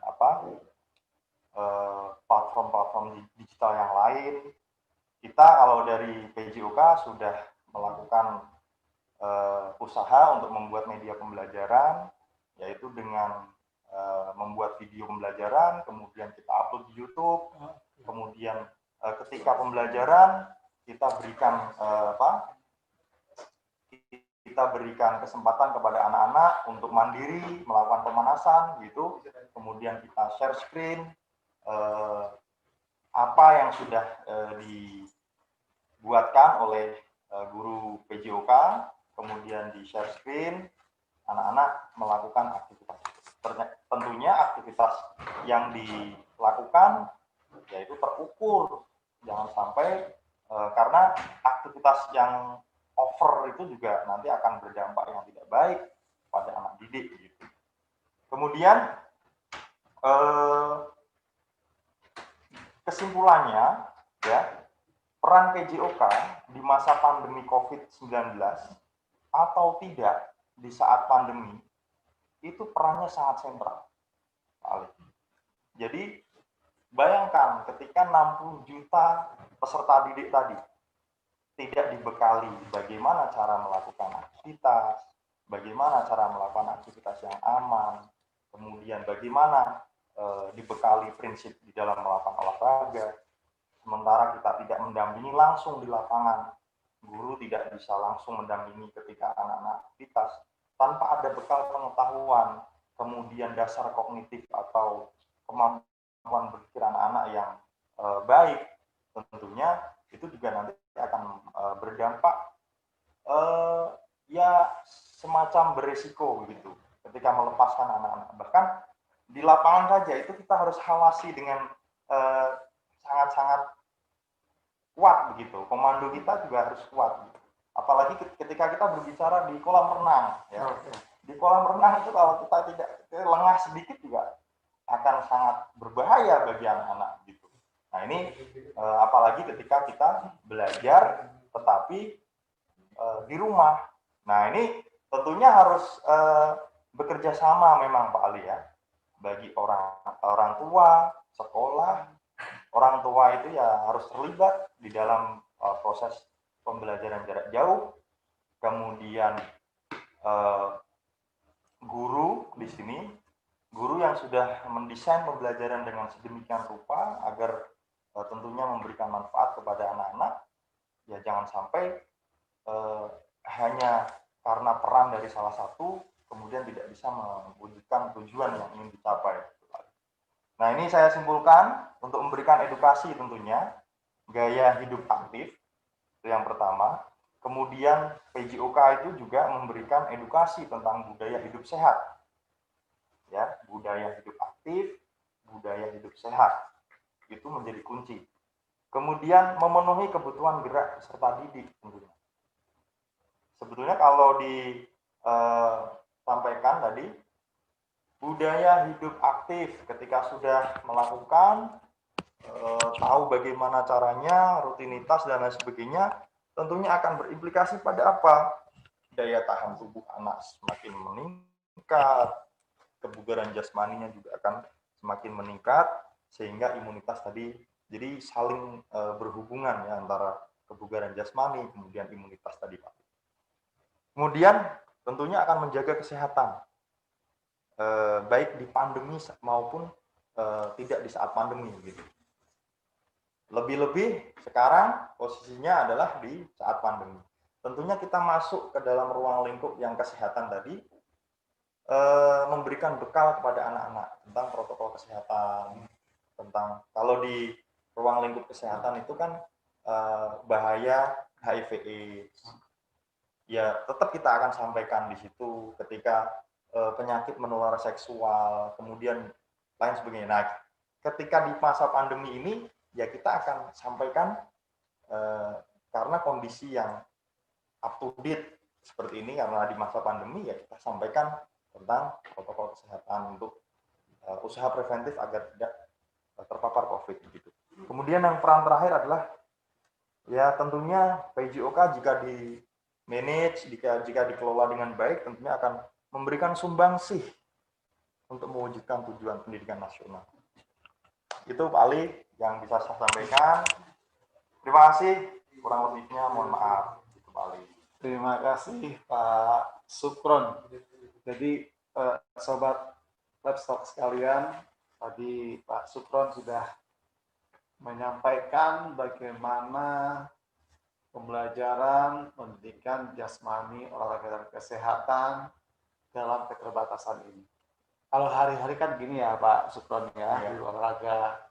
platform-platform digital yang lain. Kita kalau dari PJOK sudah melakukan usaha untuk membuat media pembelajaran, yaitu dengan membuat video pembelajaran, kemudian kita upload di YouTube, kemudian ketika pembelajaran kita berikan kita berikan kesempatan kepada anak-anak untuk mandiri melakukan pemanasan gitu, kemudian kita share screen apa yang sudah dibuatkan oleh guru PJOK, kemudian di share screen, anak-anak melakukan aktivitas. Tentunya aktivitas yang dilakukan yaitu terukur, jangan sampai karena aktivitas yang over itu juga nanti akan berdampak yang tidak baik pada anak didik gitu. Kemudian kesimpulannya ya, peran PJOK di masa pandemi COVID-19 atau tidak di saat pandemi itu perannya sangat sentral. Jadi bayangkan ketika 60 juta peserta didik tadi tidak dibekali bagaimana cara melakukan aktivitas, bagaimana cara melakukan aktivitas yang aman, kemudian bagaimana dibekali prinsip di dalam melakukan olahraga, sementara kita tidak mendampingi langsung di lapangan, guru tidak bisa langsung mendampingi ketika anak-anak aktivitas, tanpa ada bekal pengetahuan, kemudian dasar kognitif atau kemampuan berpikir anak-anak yang baik, tentunya itu juga nanti akan berdampak ya semacam beresiko begitu ketika melepaskan anak-anak. Bahkan di lapangan saja itu kita harus awasi dengan sangat-sangat kuat begitu. Komando kita juga harus kuat. Gitu. Apalagi ketika kita berbicara di kolam renang, ya. Di kolam renang itu kalau kita tidak lengah sedikit juga akan sangat berbahaya bagi anak-anak gitu. Nah ini apalagi ketika kita belajar tetapi di rumah. Nah ini tentunya harus bekerja sama memang Pak Ali ya, bagi orang tua, sekolah, orang tua itu ya harus terlibat di dalam proses pembelajaran jarak jauh, kemudian guru di sini, guru yang sudah mendesain pembelajaran dengan sedemikian rupa agar tentunya memberikan manfaat kepada anak-anak, ya jangan sampai hanya karena peran dari salah satu kemudian tidak bisa mewujudkan tujuan yang ingin dicapai. Nah ini saya simpulkan untuk memberikan edukasi tentunya gaya hidup aktif itu yang pertama. Kemudian PJOK itu juga memberikan edukasi tentang budaya hidup sehat, ya budaya hidup aktif, budaya hidup sehat itu menjadi kunci. Kemudian memenuhi kebutuhan gerak peserta didik tentunya. Sebetulnya kalau disampaikan tadi budaya hidup aktif ketika sudah melakukan tahu bagaimana caranya, rutinitas dan lain sebagainya, tentunya akan berimplikasi pada apa? Daya tahan tubuh anak semakin meningkat, kebugaran jasmaninya juga akan semakin meningkat, sehingga imunitas tadi jadi saling berhubungan ya antara kebugaran jasmani kemudian imunitas tadi Pak. Kemudian tentunya akan menjaga kesehatan baik di pandemi maupun tidak di saat pandemi gitu. Lebih-lebih sekarang posisinya adalah di saat pandemi. Tentunya kita masuk ke dalam ruang lingkup yang kesehatan tadi, memberikan bekal kepada anak-anak tentang protokol kesehatan, tentang kalau di ruang lingkup kesehatan itu kan bahaya HIV/AIDS, ya tetap kita akan sampaikan di situ ketika penyakit menular seksual, kemudian lain sebagainya. Nah, ketika di masa pandemi ini, ya kita akan sampaikan karena kondisi yang up to date seperti ini, karena di masa pandemi ya kita sampaikan tentang protokol kesehatan untuk usaha preventif agar tidak terpapar COVID gitu. Kemudian yang peran terakhir adalah ya tentunya PJOK jika di manage, jika dikelola dengan baik, tentunya akan memberikan sumbangsih untuk mewujudkan tujuan pendidikan nasional. Itu Pak Ali yang bisa saya sampaikan. Terima kasih. Kurang lebihnya mohon maaf. Itu Pak Ali. Terima kasih Pak Sukron. Jadi sobat Livestock sekalian, tadi Pak Sukron sudah menyampaikan bagaimana pembelajaran pendidikan jasmani, olahraga dan kesehatan dalam keterbatasan ini. Kalau hari-hari kan gini ya Pak Sukron ya, di olahraga.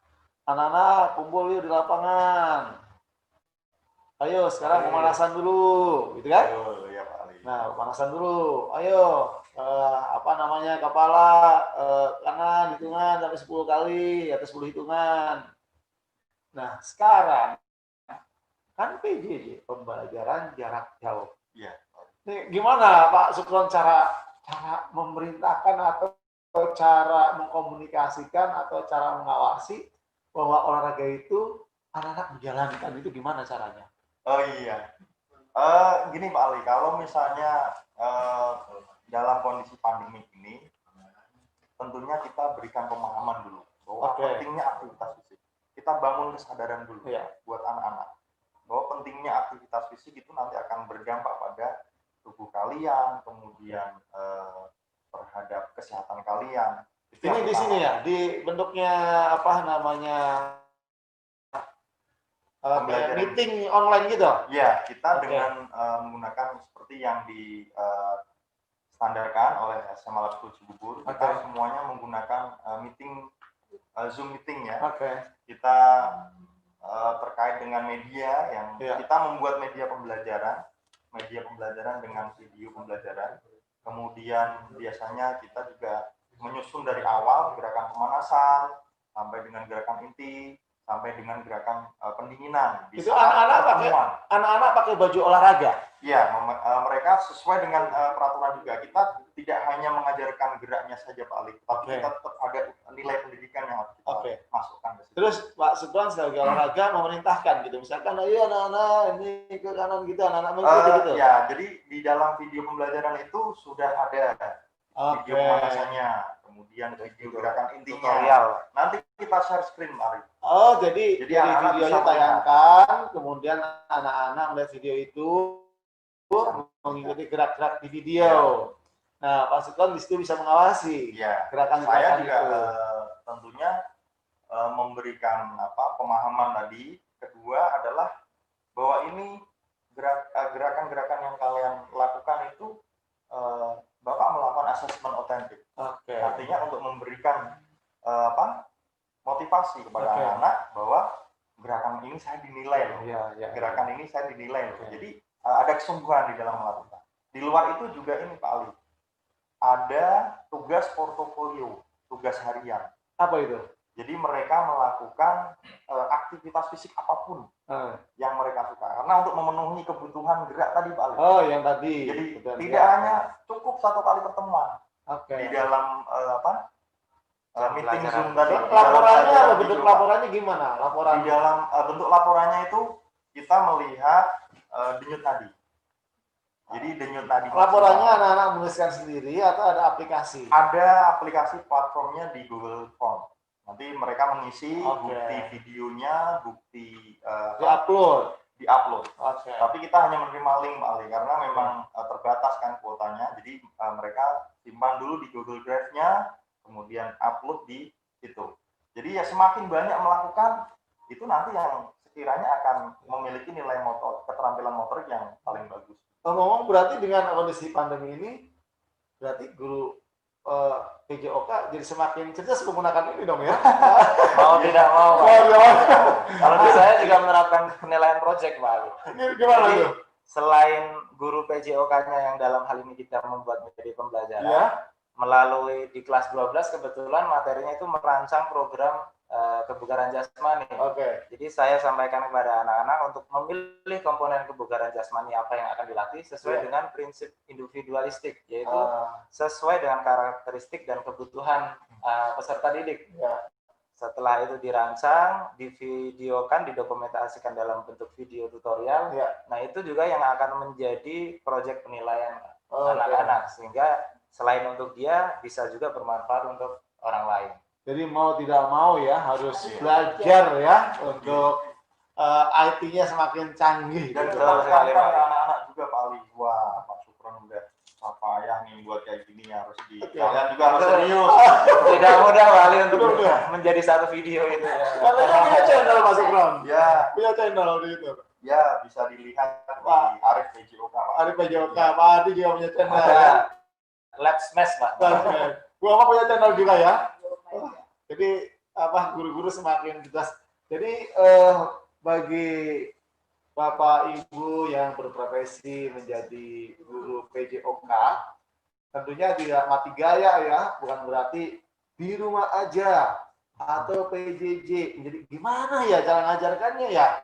Anak-anak kumpul yuk di lapangan. Ayo sekarang pemanasan dulu, gitu kan? Ya Pak Ali. Nah, pemanasan dulu. Ayo, kepala kanan hitungan sampai 10 kali, atau 10 hitungan. Nah, sekarang kan PJJ, pembelajaran jarak jauh. Iya. Ini gimana Pak Sukron cara memerintahkan atau cara mengkomunikasikan atau cara mengawasi bahwa olahraga itu anak-anak menjalankan itu gimana caranya? Oh iya. Gini Pak Ali, kalau misalnya dalam kondisi pandemi ini, tentunya kita berikan pemahaman dulu bahwa pentingnya aktivitas fisik. Kita bangun kesadaran dulu buat anak-anak bahwa pentingnya aktivitas fisik itu nanti akan berdampak pada tubuh kalian, kemudian terhadap kesehatan kalian. Ini di sini ya, di bentuknya apa namanya meeting online gitu? Ya, kita dengan menggunakan seperti yang distandarkan oleh SMA Lab School Cibubur. Kita semuanya menggunakan meeting Zoom meeting ya. Kita terkait dengan media yang kita membuat media pembelajaran dengan video pembelajaran. Kemudian biasanya kita juga menyusun dari awal gerakan pemanasan sampai dengan gerakan inti sampai dengan gerakan pendinginan. Itu anak-anak pakai baju olahraga. Iya, mereka sesuai dengan peraturan juga. Kita tidak hanya mengajarkan geraknya saja Pak Ali, tapi kita tetap ada nilai pendidikan yang harus kita masukkan ke situ. Terus Pak Sukron sebagai olahraga memerintahkan gitu, misalkan ayo anak-anak ini ke kanan gitu, anak-anak mengikuti gitu. Ya, jadi di dalam video pembelajaran itu sudah ada video pemanasannya, kemudian video gerakan intinya. Tutorial. Nanti kita share screen Pak Ali. Oh, jadi videonya tayangkan, kemudian anak-anak melihat video itu mengikuti gerak-gerak di video. Nah, Pak Sukron di situ bisa mengawasi gerakan-gerakan juga, itu. Tentunya memberikan pemahaman tadi. Kedua adalah bahwa ini gerakan-gerakan yang kalian lakukan itu Bapak melakukan asesmen otentik. Artinya untuk memberikan motivasi kepada anak-anak bahwa gerakan ini saya dinilai loh. Gerakan ini saya dinilai loh. Jadi ada kesungguhan di dalam melakukan. Di luar itu juga ini Pak Ali, ada tugas portofolio, tugas harian. Apa itu? Jadi mereka melakukan aktivitas fisik apapun yang mereka suka. Karena untuk memenuhi kebutuhan gerak tadi Pak Ali. Oh, yang tadi. Jadi tidak hanya cukup satu kali pertemuan di dalam meeting Zoom tadi. Laporannya apa? Bentuk laporannya gimana? Laporan di dalam bentuk laporannya itu kita melihat denyut nadi. Jadi denyut nadi. Laporannya anak-anak menuliskan sendiri atau ada aplikasi? Ada aplikasi platformnya di Google Form. Nanti mereka mengisi bukti videonya, bukti di-upload. Tapi kita hanya menerima link Pak Ali karena memang terbatas kan kuotanya. Jadi mereka simpan dulu di Google Drive-nya, kemudian upload di situ. Jadi ya semakin banyak melakukan, itu nanti yang sekiranya akan memiliki nilai keterampilan motorik yang paling bagus. Ngomong berarti dengan kondisi pandemi ini, berarti guru PJOK jadi semakin cerdas menggunakan ini dong ya? Mau tidak mau. Kalau di saya juga menerapkan penilaian project Pak Ali. Gimana itu? selain guru PJOK-nya yang dalam hal ini kita membuat menjadi pembelajaran, melalui di kelas 12 kebetulan materinya itu merancang program kebugaran jasmani. Jadi saya sampaikan kepada anak-anak untuk memilih komponen kebugaran jasmani apa yang akan dilatih sesuai dengan prinsip individualistik, yaitu sesuai dengan karakteristik dan kebutuhan peserta didik. Setelah itu dirancang, divideokan, didokumentasikan dalam bentuk video tutorial. Nah, itu juga yang akan menjadi proyek penilaian anak-anak, sehingga selain untuk dia bisa juga bermanfaat untuk orang lain. Jadi mau tidak mau ya harus belajar ya untuk IT-nya semakin canggih. Dan gitu. anak-anak juga Pak Ali. Wah, Pak Supron udah apa ya nih buat kayak gini harus di kalian juga harus serius. Tidak mudah kali untuk menjadi satu video itu. Katanya punya channel Mas Supron. Ya, Punya channel di itu. ya bisa dilihat di Arif PJOK. Arif PJOK, Pak Adi juga punya channel. Lab Smash, Pak. Gua mau punya channel juga ya. Jadi apa guru-guru semakin jelas. Jadi bagi Bapak Ibu yang berprofesi menjadi guru PJOK, tentunya tidak mati gaya ya, bukan berarti di rumah aja atau PJJ. Jadi gimana ya cara ngajarkannya ya?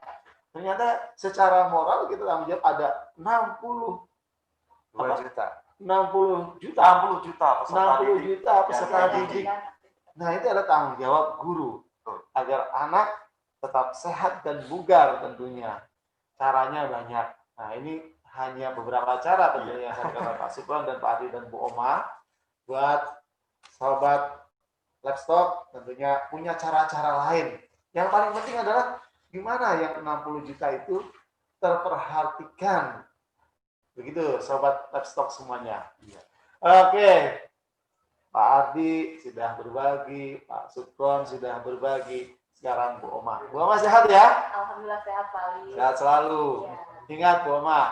Ternyata secara moral kita tanggung jawab ada 60 juta. 60 juta peserta didik. Nah, itu adalah tanggung jawab guru agar anak tetap sehat dan bugar tentunya. Caranya banyak. Nah, ini hanya beberapa cara tentunya yang saya katakan Pak Supron dan Pak Adi dan Bu Oma buat sahabat Livestock tentunya punya cara-cara lain. Yang paling penting adalah gimana yang 60 juta itu terperhatikan. Begitu sobat Livestock semuanya. Oke. Pak Ardi sudah berbagi, Pak Supron sudah berbagi, sekarang Bu Oma. Bu Oma sehat ya? Alhamdulillah sehat Pak Ali. Sehat selalu. Ya. Ingat Bu Oma,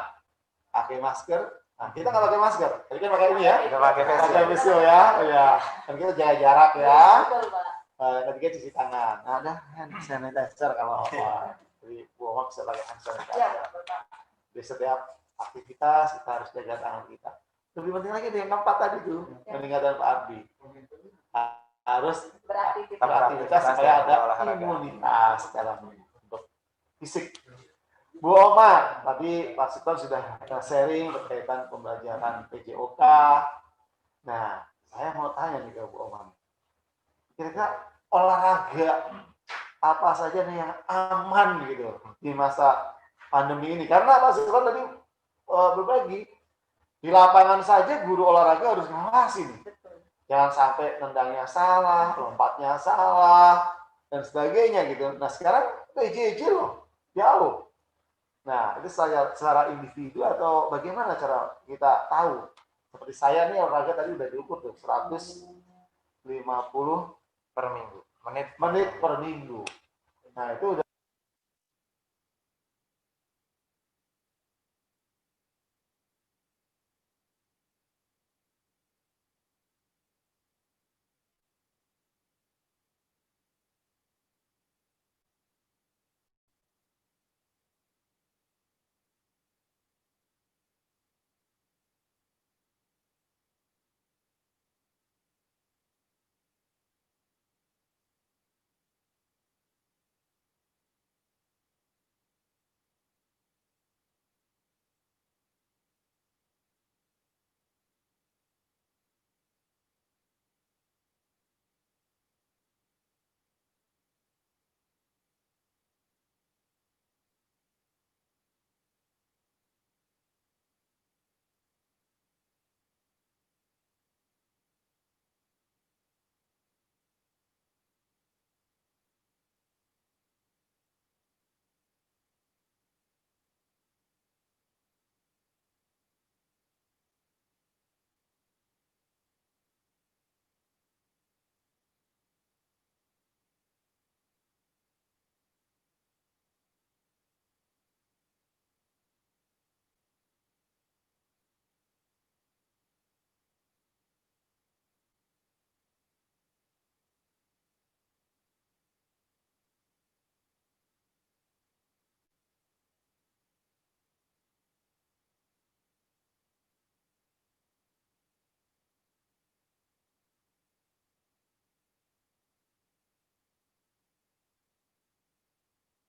pakai masker. Nah, kita nggak pakai masker, tadi kan pakai ini ya? Kita pakai face shield ya, ya. Dan kita jaga jarak ya. Betul Pak. Ketiga cuci tangan. Nah, ada hand sanitizer kalau apa. Jadi Bu Oma bisa pakai hand sanitizer. Iya betul Pak. Di setiap aktivitas kita harus jaga tangan kita. Lebih penting lagi yang keempat tadi tuh, peningkatan Pak Ardi. Harus beraktivitas supaya ada imunitas dalam bentuk fisik. Bu Oma, tadi Pak Supron sudah sharing berkaitan pembelajaran PJOK. Nah, saya mau tanya nih ke Bu Oma. Kira-kira olahraga apa saja nih yang aman gitu di masa pandemi ini? Karena Pak Supron tadi berbagi, di lapangan saja guru olahraga harus ngawasi nih. Jangan sampai nendangnya salah, lompatnya salah, dan sebagainya gitu. Nah sekarang PJJ loh, jauh. Nah itu secara individu atau bagaimana cara kita tahu? Seperti saya nih olahraga tadi udah diukur tuh 150 per minggu. menit per minggu. Nah itu udah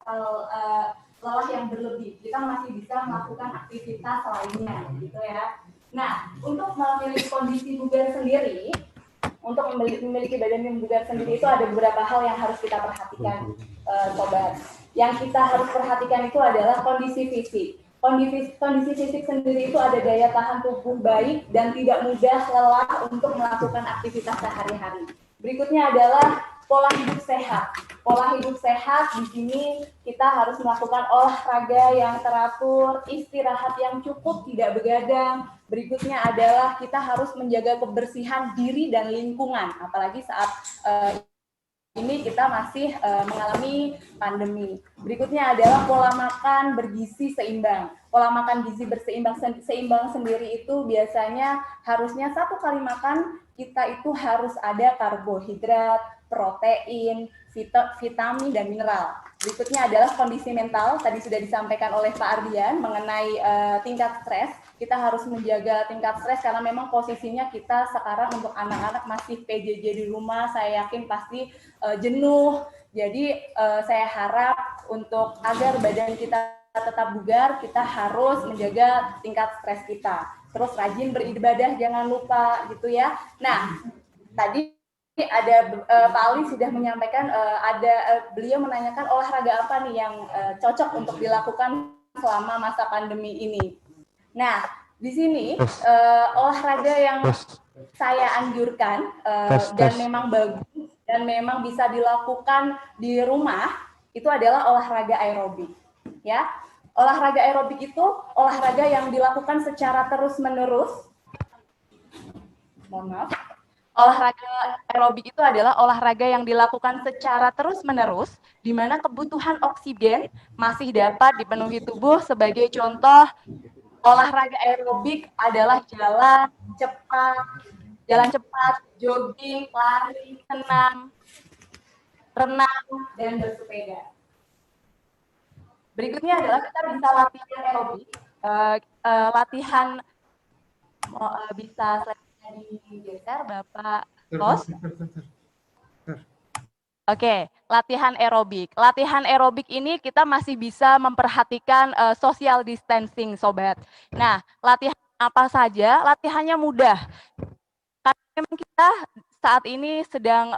atau lelah yang berlebih. Kita masih bisa melakukan aktivitas lainnya, gitu ya. Nah, untuk memiliki kondisi bugar sendiri, untuk memiliki badan yang bugar sendiri itu ada beberapa hal yang harus kita perhatikan, sobat. Yang kita harus perhatikan itu adalah kondisi fisik. Kondisi fisik sendiri itu ada daya tahan tubuh baik dan tidak mudah lelah untuk melakukan aktivitas sehari-hari. Berikutnya adalah pola hidup sehat. Pola hidup sehat di sini kita harus melakukan olahraga yang teratur, istirahat yang cukup, tidak begadang. Berikutnya adalah kita harus menjaga kebersihan diri dan lingkungan, apalagi saat ini kita masih mengalami pandemi. Berikutnya adalah pola makan bergizi seimbang. Pola makan gizi seimbang sendiri itu biasanya harusnya satu kali makan kita itu harus ada karbohidrat, protein, vitamin, dan mineral. Berikutnya adalah kondisi mental. Tadi sudah disampaikan oleh Pak Ardian mengenai tingkat stres. Kita harus menjaga tingkat stres karena memang posisinya kita sekarang untuk anak-anak masih PJJ di rumah. Saya yakin pasti jenuh. Jadi saya harap untuk agar badan kita tetap bugar, kita harus menjaga tingkat stres kita. Terus rajin beribadah, jangan lupa gitu ya. Nah, tadi ada Pak Ali sudah menyampaikan beliau menanyakan olahraga apa nih yang cocok untuk dilakukan selama masa pandemi ini. Nah, di sini olahraga yang saya anjurkan dan memang bagus dan memang bisa dilakukan di rumah itu adalah olahraga aerobik. Ya, olahraga aerobik itu olahraga yang dilakukan secara terus-menerus. Mohon maaf. Olahraga aerobik itu adalah olahraga yang dilakukan secara terus-menerus, di mana kebutuhan oksigen masih dapat dipenuhi tubuh. Sebagai contoh, olahraga aerobik adalah jalan cepat, jogging, lari, senam, renang, dan bersepeda. Berikutnya adalah kita bisa latihan aerobik, bisa digeser Bapak Bos. Oke, latihan aerobik. Latihan aerobik ini kita masih bisa memperhatikan social distancing, sobat. Nah, latihan apa saja? Latihannya mudah. Karena memang kita saat ini sedang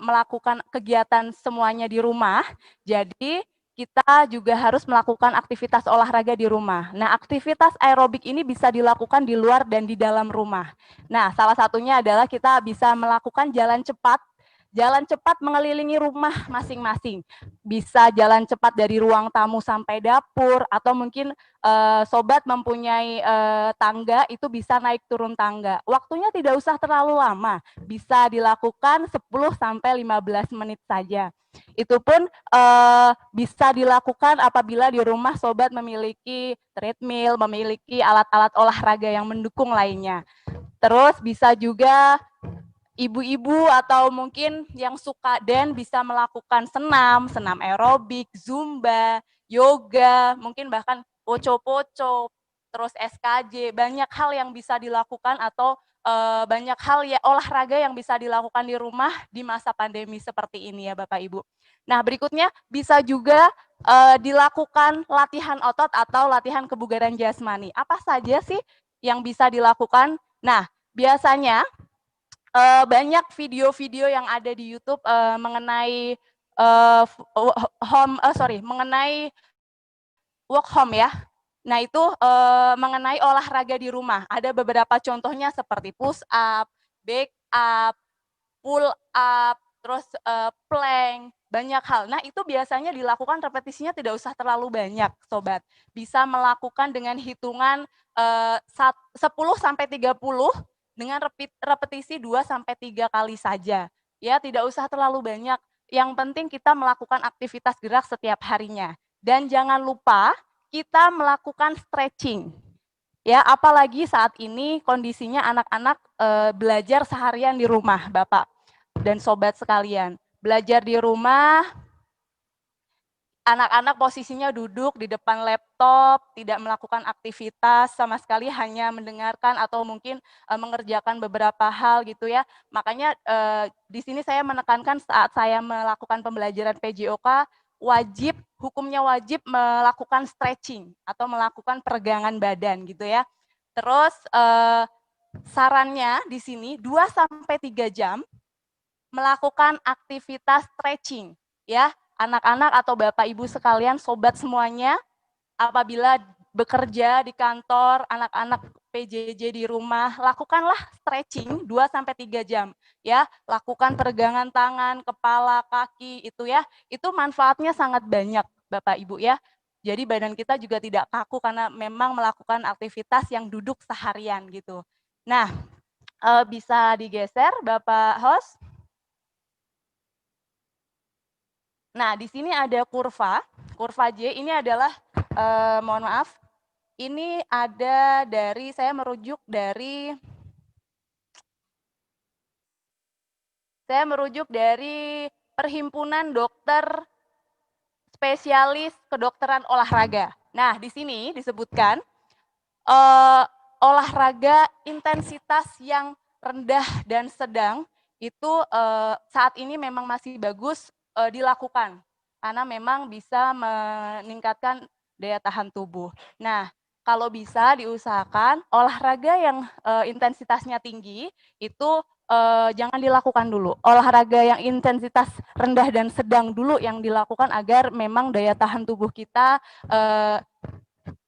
melakukan kegiatan semuanya di rumah, jadi kita juga harus melakukan aktivitas olahraga di rumah. Nah, aktivitas aerobik ini bisa dilakukan di luar dan di dalam rumah. Nah, salah satunya adalah kita bisa melakukan jalan cepat mengelilingi rumah masing-masing. Bisa jalan cepat dari ruang tamu sampai dapur, atau mungkin sobat mempunyai tangga, itu bisa naik turun tangga. Waktunya tidak usah terlalu lama, bisa dilakukan 10-15 menit saja. Itu pun bisa dilakukan apabila di rumah sobat memiliki treadmill, memiliki alat-alat olahraga yang mendukung lainnya. Terus bisa juga ibu-ibu atau mungkin yang suka dan bisa melakukan senam aerobik, zumba, yoga, mungkin bahkan poco-poco, terus SKJ, banyak hal yang bisa dilakukan atau banyak hal ya olahraga yang bisa dilakukan di rumah di masa pandemi seperti ini ya Bapak Ibu. Nah, berikutnya bisa juga dilakukan latihan otot atau latihan kebugaran jasmani. Apa saja sih yang bisa dilakukan? Nah, biasanya banyak video-video yang ada di YouTube mengenai mengenai work home ya. Nah, itu mengenai olahraga di rumah. Ada beberapa contohnya seperti push up, back up, pull up, terus plank, banyak hal. Nah, itu biasanya dilakukan repetisinya tidak usah terlalu banyak, sobat. Bisa melakukan dengan hitungan 10-30 dengan repetisi 2-3 kali saja. Ya, tidak usah terlalu banyak. Yang penting kita melakukan aktivitas gerak setiap harinya. Dan jangan lupa kita melakukan stretching. Ya, apalagi saat ini kondisinya anak-anak belajar seharian di rumah, Bapak dan sobat sekalian. Belajar di rumah, anak-anak posisinya duduk di depan laptop, tidak melakukan aktivitas sama sekali, hanya mendengarkan atau mungkin mengerjakan beberapa hal gitu ya. Makanya di sini saya menekankan saat saya melakukan pembelajaran PJOK, hukumnya wajib melakukan stretching atau melakukan peregangan badan gitu ya. Terus sarannya di sini 2-3 jam melakukan aktivitas stretching ya. Anak-anak atau Bapak Ibu sekalian, sobat semuanya, apabila bekerja di kantor, anak-anak PJJ di rumah, lakukanlah stretching 2-3 jam ya. Lakukan peregangan tangan, kepala, kaki itu ya. Itu manfaatnya sangat banyak Bapak Ibu ya. Jadi badan kita juga tidak kaku karena memang melakukan aktivitas yang duduk seharian gitu. Nah, bisa digeser Bapak host. Nah, di sini ada kurva J ini adalah, mohon maaf, ini ada dari, saya merujuk dari Perhimpunan Dokter Spesialis Kedokteran Olahraga. Nah, di sini disebutkan olahraga intensitas yang rendah dan sedang itu saat ini memang masih bagus dilakukan karena memang bisa meningkatkan daya tahan tubuh. Nah, kalau bisa diusahakan olahraga yang intensitasnya tinggi itu jangan dilakukan dulu. Olahraga yang intensitas rendah dan sedang dulu yang dilakukan agar memang daya tahan tubuh kita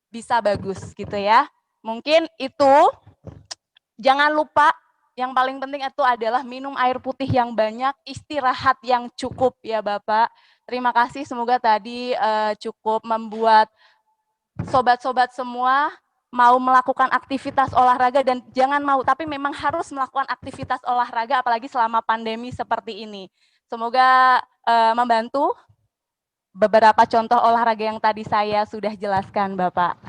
bisa bagus gitu ya. Mungkin itu. Jangan lupa yang paling penting itu adalah minum air putih yang banyak, istirahat yang cukup ya Bapak. Terima kasih, semoga tadi cukup membuat sobat-sobat semua mau melakukan aktivitas olahraga, dan jangan mau, tapi memang harus melakukan aktivitas olahraga apalagi selama pandemi seperti ini. Semoga membantu beberapa contoh olahraga yang tadi saya sudah jelaskan Bapak.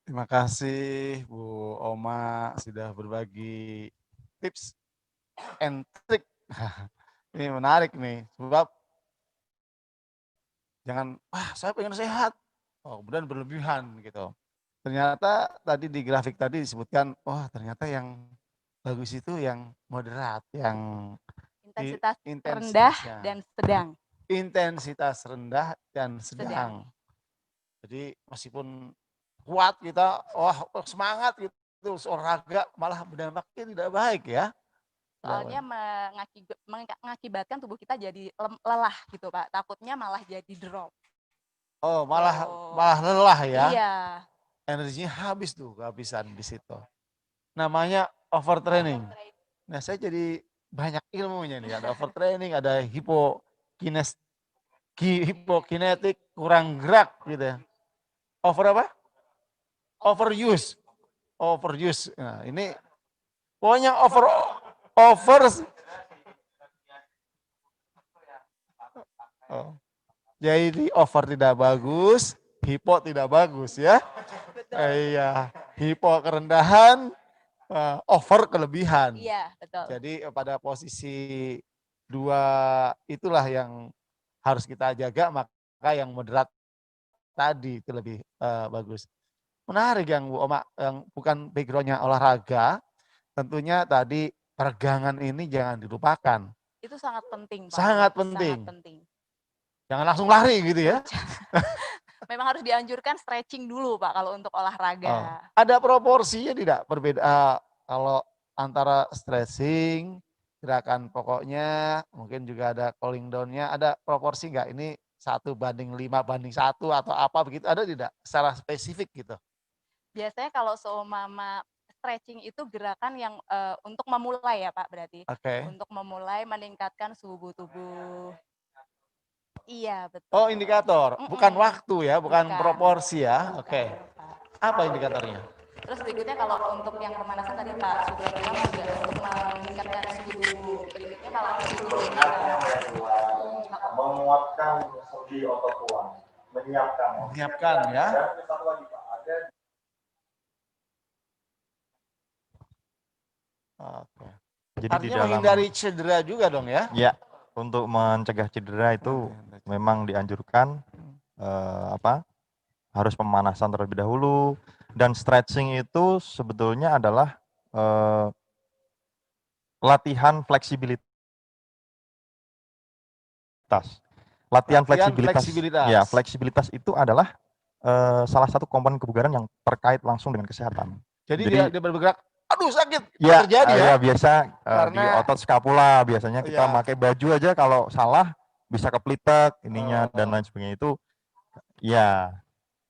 Terima kasih Bu Oma sudah berbagi tips and trick. Ini menarik nih, sebab jangan, saya pengen sehat, kemudian berlebihan gitu. Ternyata tadi di grafik tadi disebutkan, ternyata yang bagus itu yang moderat, yang intensitas rendah dan sedang. Intensitas rendah dan sedang. Jadi meskipun kuat kita, semangat gitu, olahraga malah berdampaknya tidak baik ya. Soalnya mengakibatkan tubuh kita jadi lelah gitu Pak. Takutnya malah jadi drop. Malah lelah ya. Iya. Energinya habis tuh, kehabisan di situ. Namanya overtraining. Nah, saya jadi banyak ilmunya nih. Ada overtraining, ada hipokinetik, kurang gerak gitu ya. Over apa? Overuse. Nah, ini pokoknya over. Jadi over tidak bagus, hipo tidak bagus ya. Iya, hipo kerendahan, over kelebihan. Iya, betul. Jadi pada posisi dua itulah yang harus kita jaga, maka yang moderat tadi itu lebih bagus. Menarik yang Bu Oma, yang bukan backgroundnya olahraga, tentunya tadi peregangan ini jangan dilupakan. Itu sangat penting Pak. Sangat penting. Sangat penting. Jangan langsung lari gitu ya. Memang harus dianjurkan stretching dulu Pak kalau untuk olahraga. Ada proporsinya tidak berbeda kalau antara stretching, gerakan pokoknya, mungkin juga ada cooling down-nya, ada proporsi enggak? Ini 1:5:1 atau apa begitu, ada tidak secara spesifik gitu? Biasanya kalau seumpama stretching itu gerakan yang untuk memulai ya Pak berarti. Oke. Untuk memulai meningkatkan suhu tubuh. Iya betul. Oh, indikator, bukan waktu ya, bukan proporsi ya. Oke. Apa indikatornya? Terus berikutnya kalau untuk yang pemanasan tadi Pak sudah bilang juga untuk meningkatkan suhu tubuh. Berikutnya kalau menguatkan sendi otot tulang, menyiapkan ya. Dan satu lagi Pak, ada. Oke. Jadi artinya di dalam menghindari cedera juga dong ya? Ya, untuk mencegah cedera itu memang dianjurkan harus pemanasan terlebih dahulu, dan stretching itu sebetulnya adalah latihan fleksibilitas. Latihan fleksibilitas. Ya, fleksibilitas itu adalah salah satu komponen kebugaran yang terkait langsung dengan kesehatan. Jadi dia bergerak, aduh sakit, ya, terjadi ya. Ya biasa di Karena otot skapula biasanya kita pakai baju aja kalau salah bisa kepelitek ininya dan lain sebagainya itu. Ya.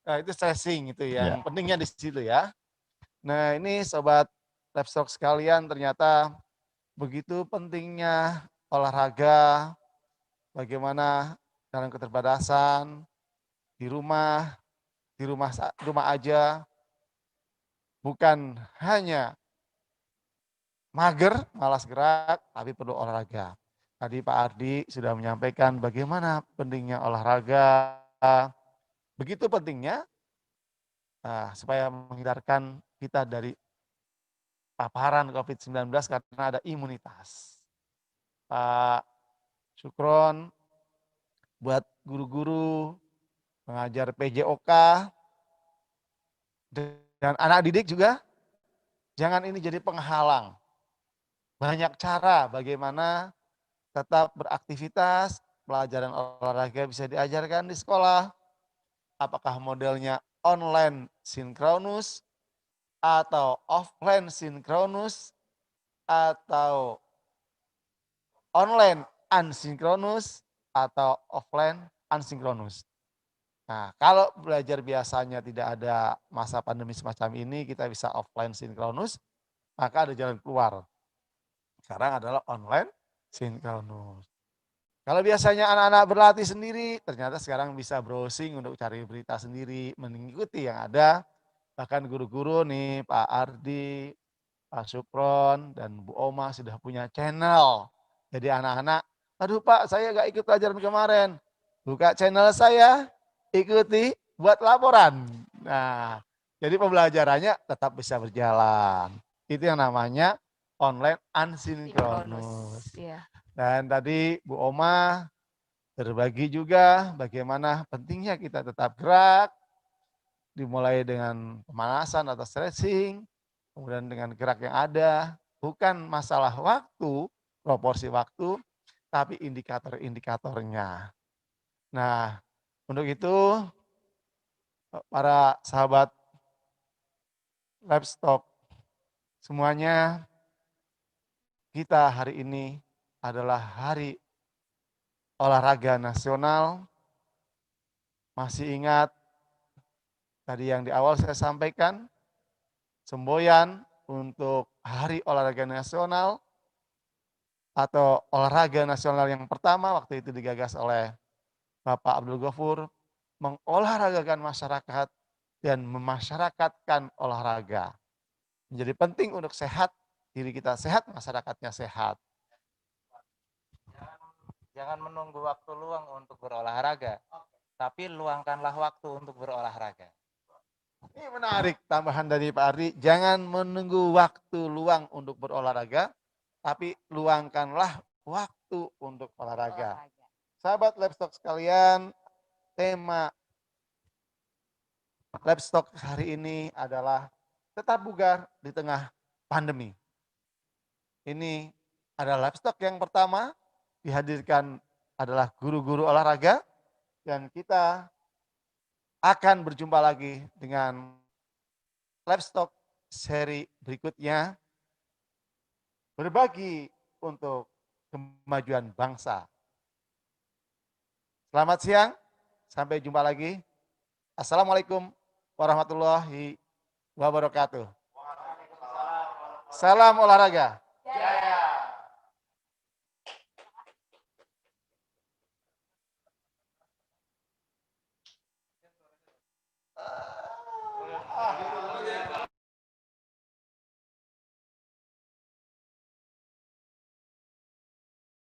Nah, itu stressing itu yang pentingnya di situ ya. Nah, ini sobat livestock sekalian, ternyata begitu pentingnya olahraga, bagaimana dalam keterbatasan di rumah aja, bukan hanya mager, malas gerak, tapi perlu olahraga. Tadi Pak Ardi sudah menyampaikan bagaimana pentingnya olahraga, begitu pentingnya supaya menghindarkan kita dari paparan COVID-19 karena ada imunitas. Pak Syukron, buat guru-guru, pengajar PJOK, dan anak didik juga, jangan ini jadi penghalang. Banyak cara bagaimana tetap beraktivitas, pelajaran olahraga bisa diajarkan di sekolah. Apakah modelnya online sinkronus, atau offline sinkronus, atau online asinkronus, atau offline asinkronus. Nah, kalau belajar biasanya tidak ada masa pandemi semacam ini, kita bisa offline sinkronus, maka ada jalan keluar. Sekarang adalah online sinkronus. Kalau biasanya anak-anak berlatih sendiri, ternyata sekarang bisa browsing untuk cari berita sendiri, mengikuti yang ada. Bahkan guru-guru nih, Pak Ardi, Pak Supron, dan Bu Oma sudah punya channel. Jadi anak-anak, aduh Pak, saya gak ikut pelajaran kemarin. Buka channel saya, ikuti, buat laporan. Nah, jadi pembelajarannya tetap bisa berjalan. Itu yang namanya online asinkronus. Dan tadi Bu Oma berbagi juga bagaimana pentingnya kita tetap gerak, dimulai dengan pemanasan atau stretching, kemudian dengan gerak yang ada, bukan masalah waktu, proporsi waktu, tapi indikator-indikatornya. Nah, untuk itu para sahabat livestock semuanya, kita hari ini adalah hari olahraga nasional. Masih ingat tadi yang di awal saya sampaikan, semboyan untuk hari olahraga nasional atau olahraga nasional yang pertama waktu itu digagas oleh Bapak Abdul Ghafur, mengolahragakan masyarakat dan memasyarakatkan olahraga. Menjadi penting untuk sehat, diri kita sehat, masyarakatnya sehat. Jangan menunggu waktu luang untuk berolahraga, tapi luangkanlah waktu untuk berolahraga. Ini menarik tambahan dari Pak Ardi, jangan menunggu waktu luang untuk berolahraga, tapi luangkanlah waktu untuk olahraga. Sahabat livestock sekalian, tema livestock hari ini adalah tetap bugar di tengah pandemi. Ini adalah livestock yang pertama, dihadirkan adalah guru-guru olahraga, dan kita akan berjumpa lagi dengan livestock seri berikutnya, berbagi untuk kemajuan bangsa. Selamat siang, sampai jumpa lagi. Assalamualaikum warahmatullahi wabarakatuh. Salam olahraga.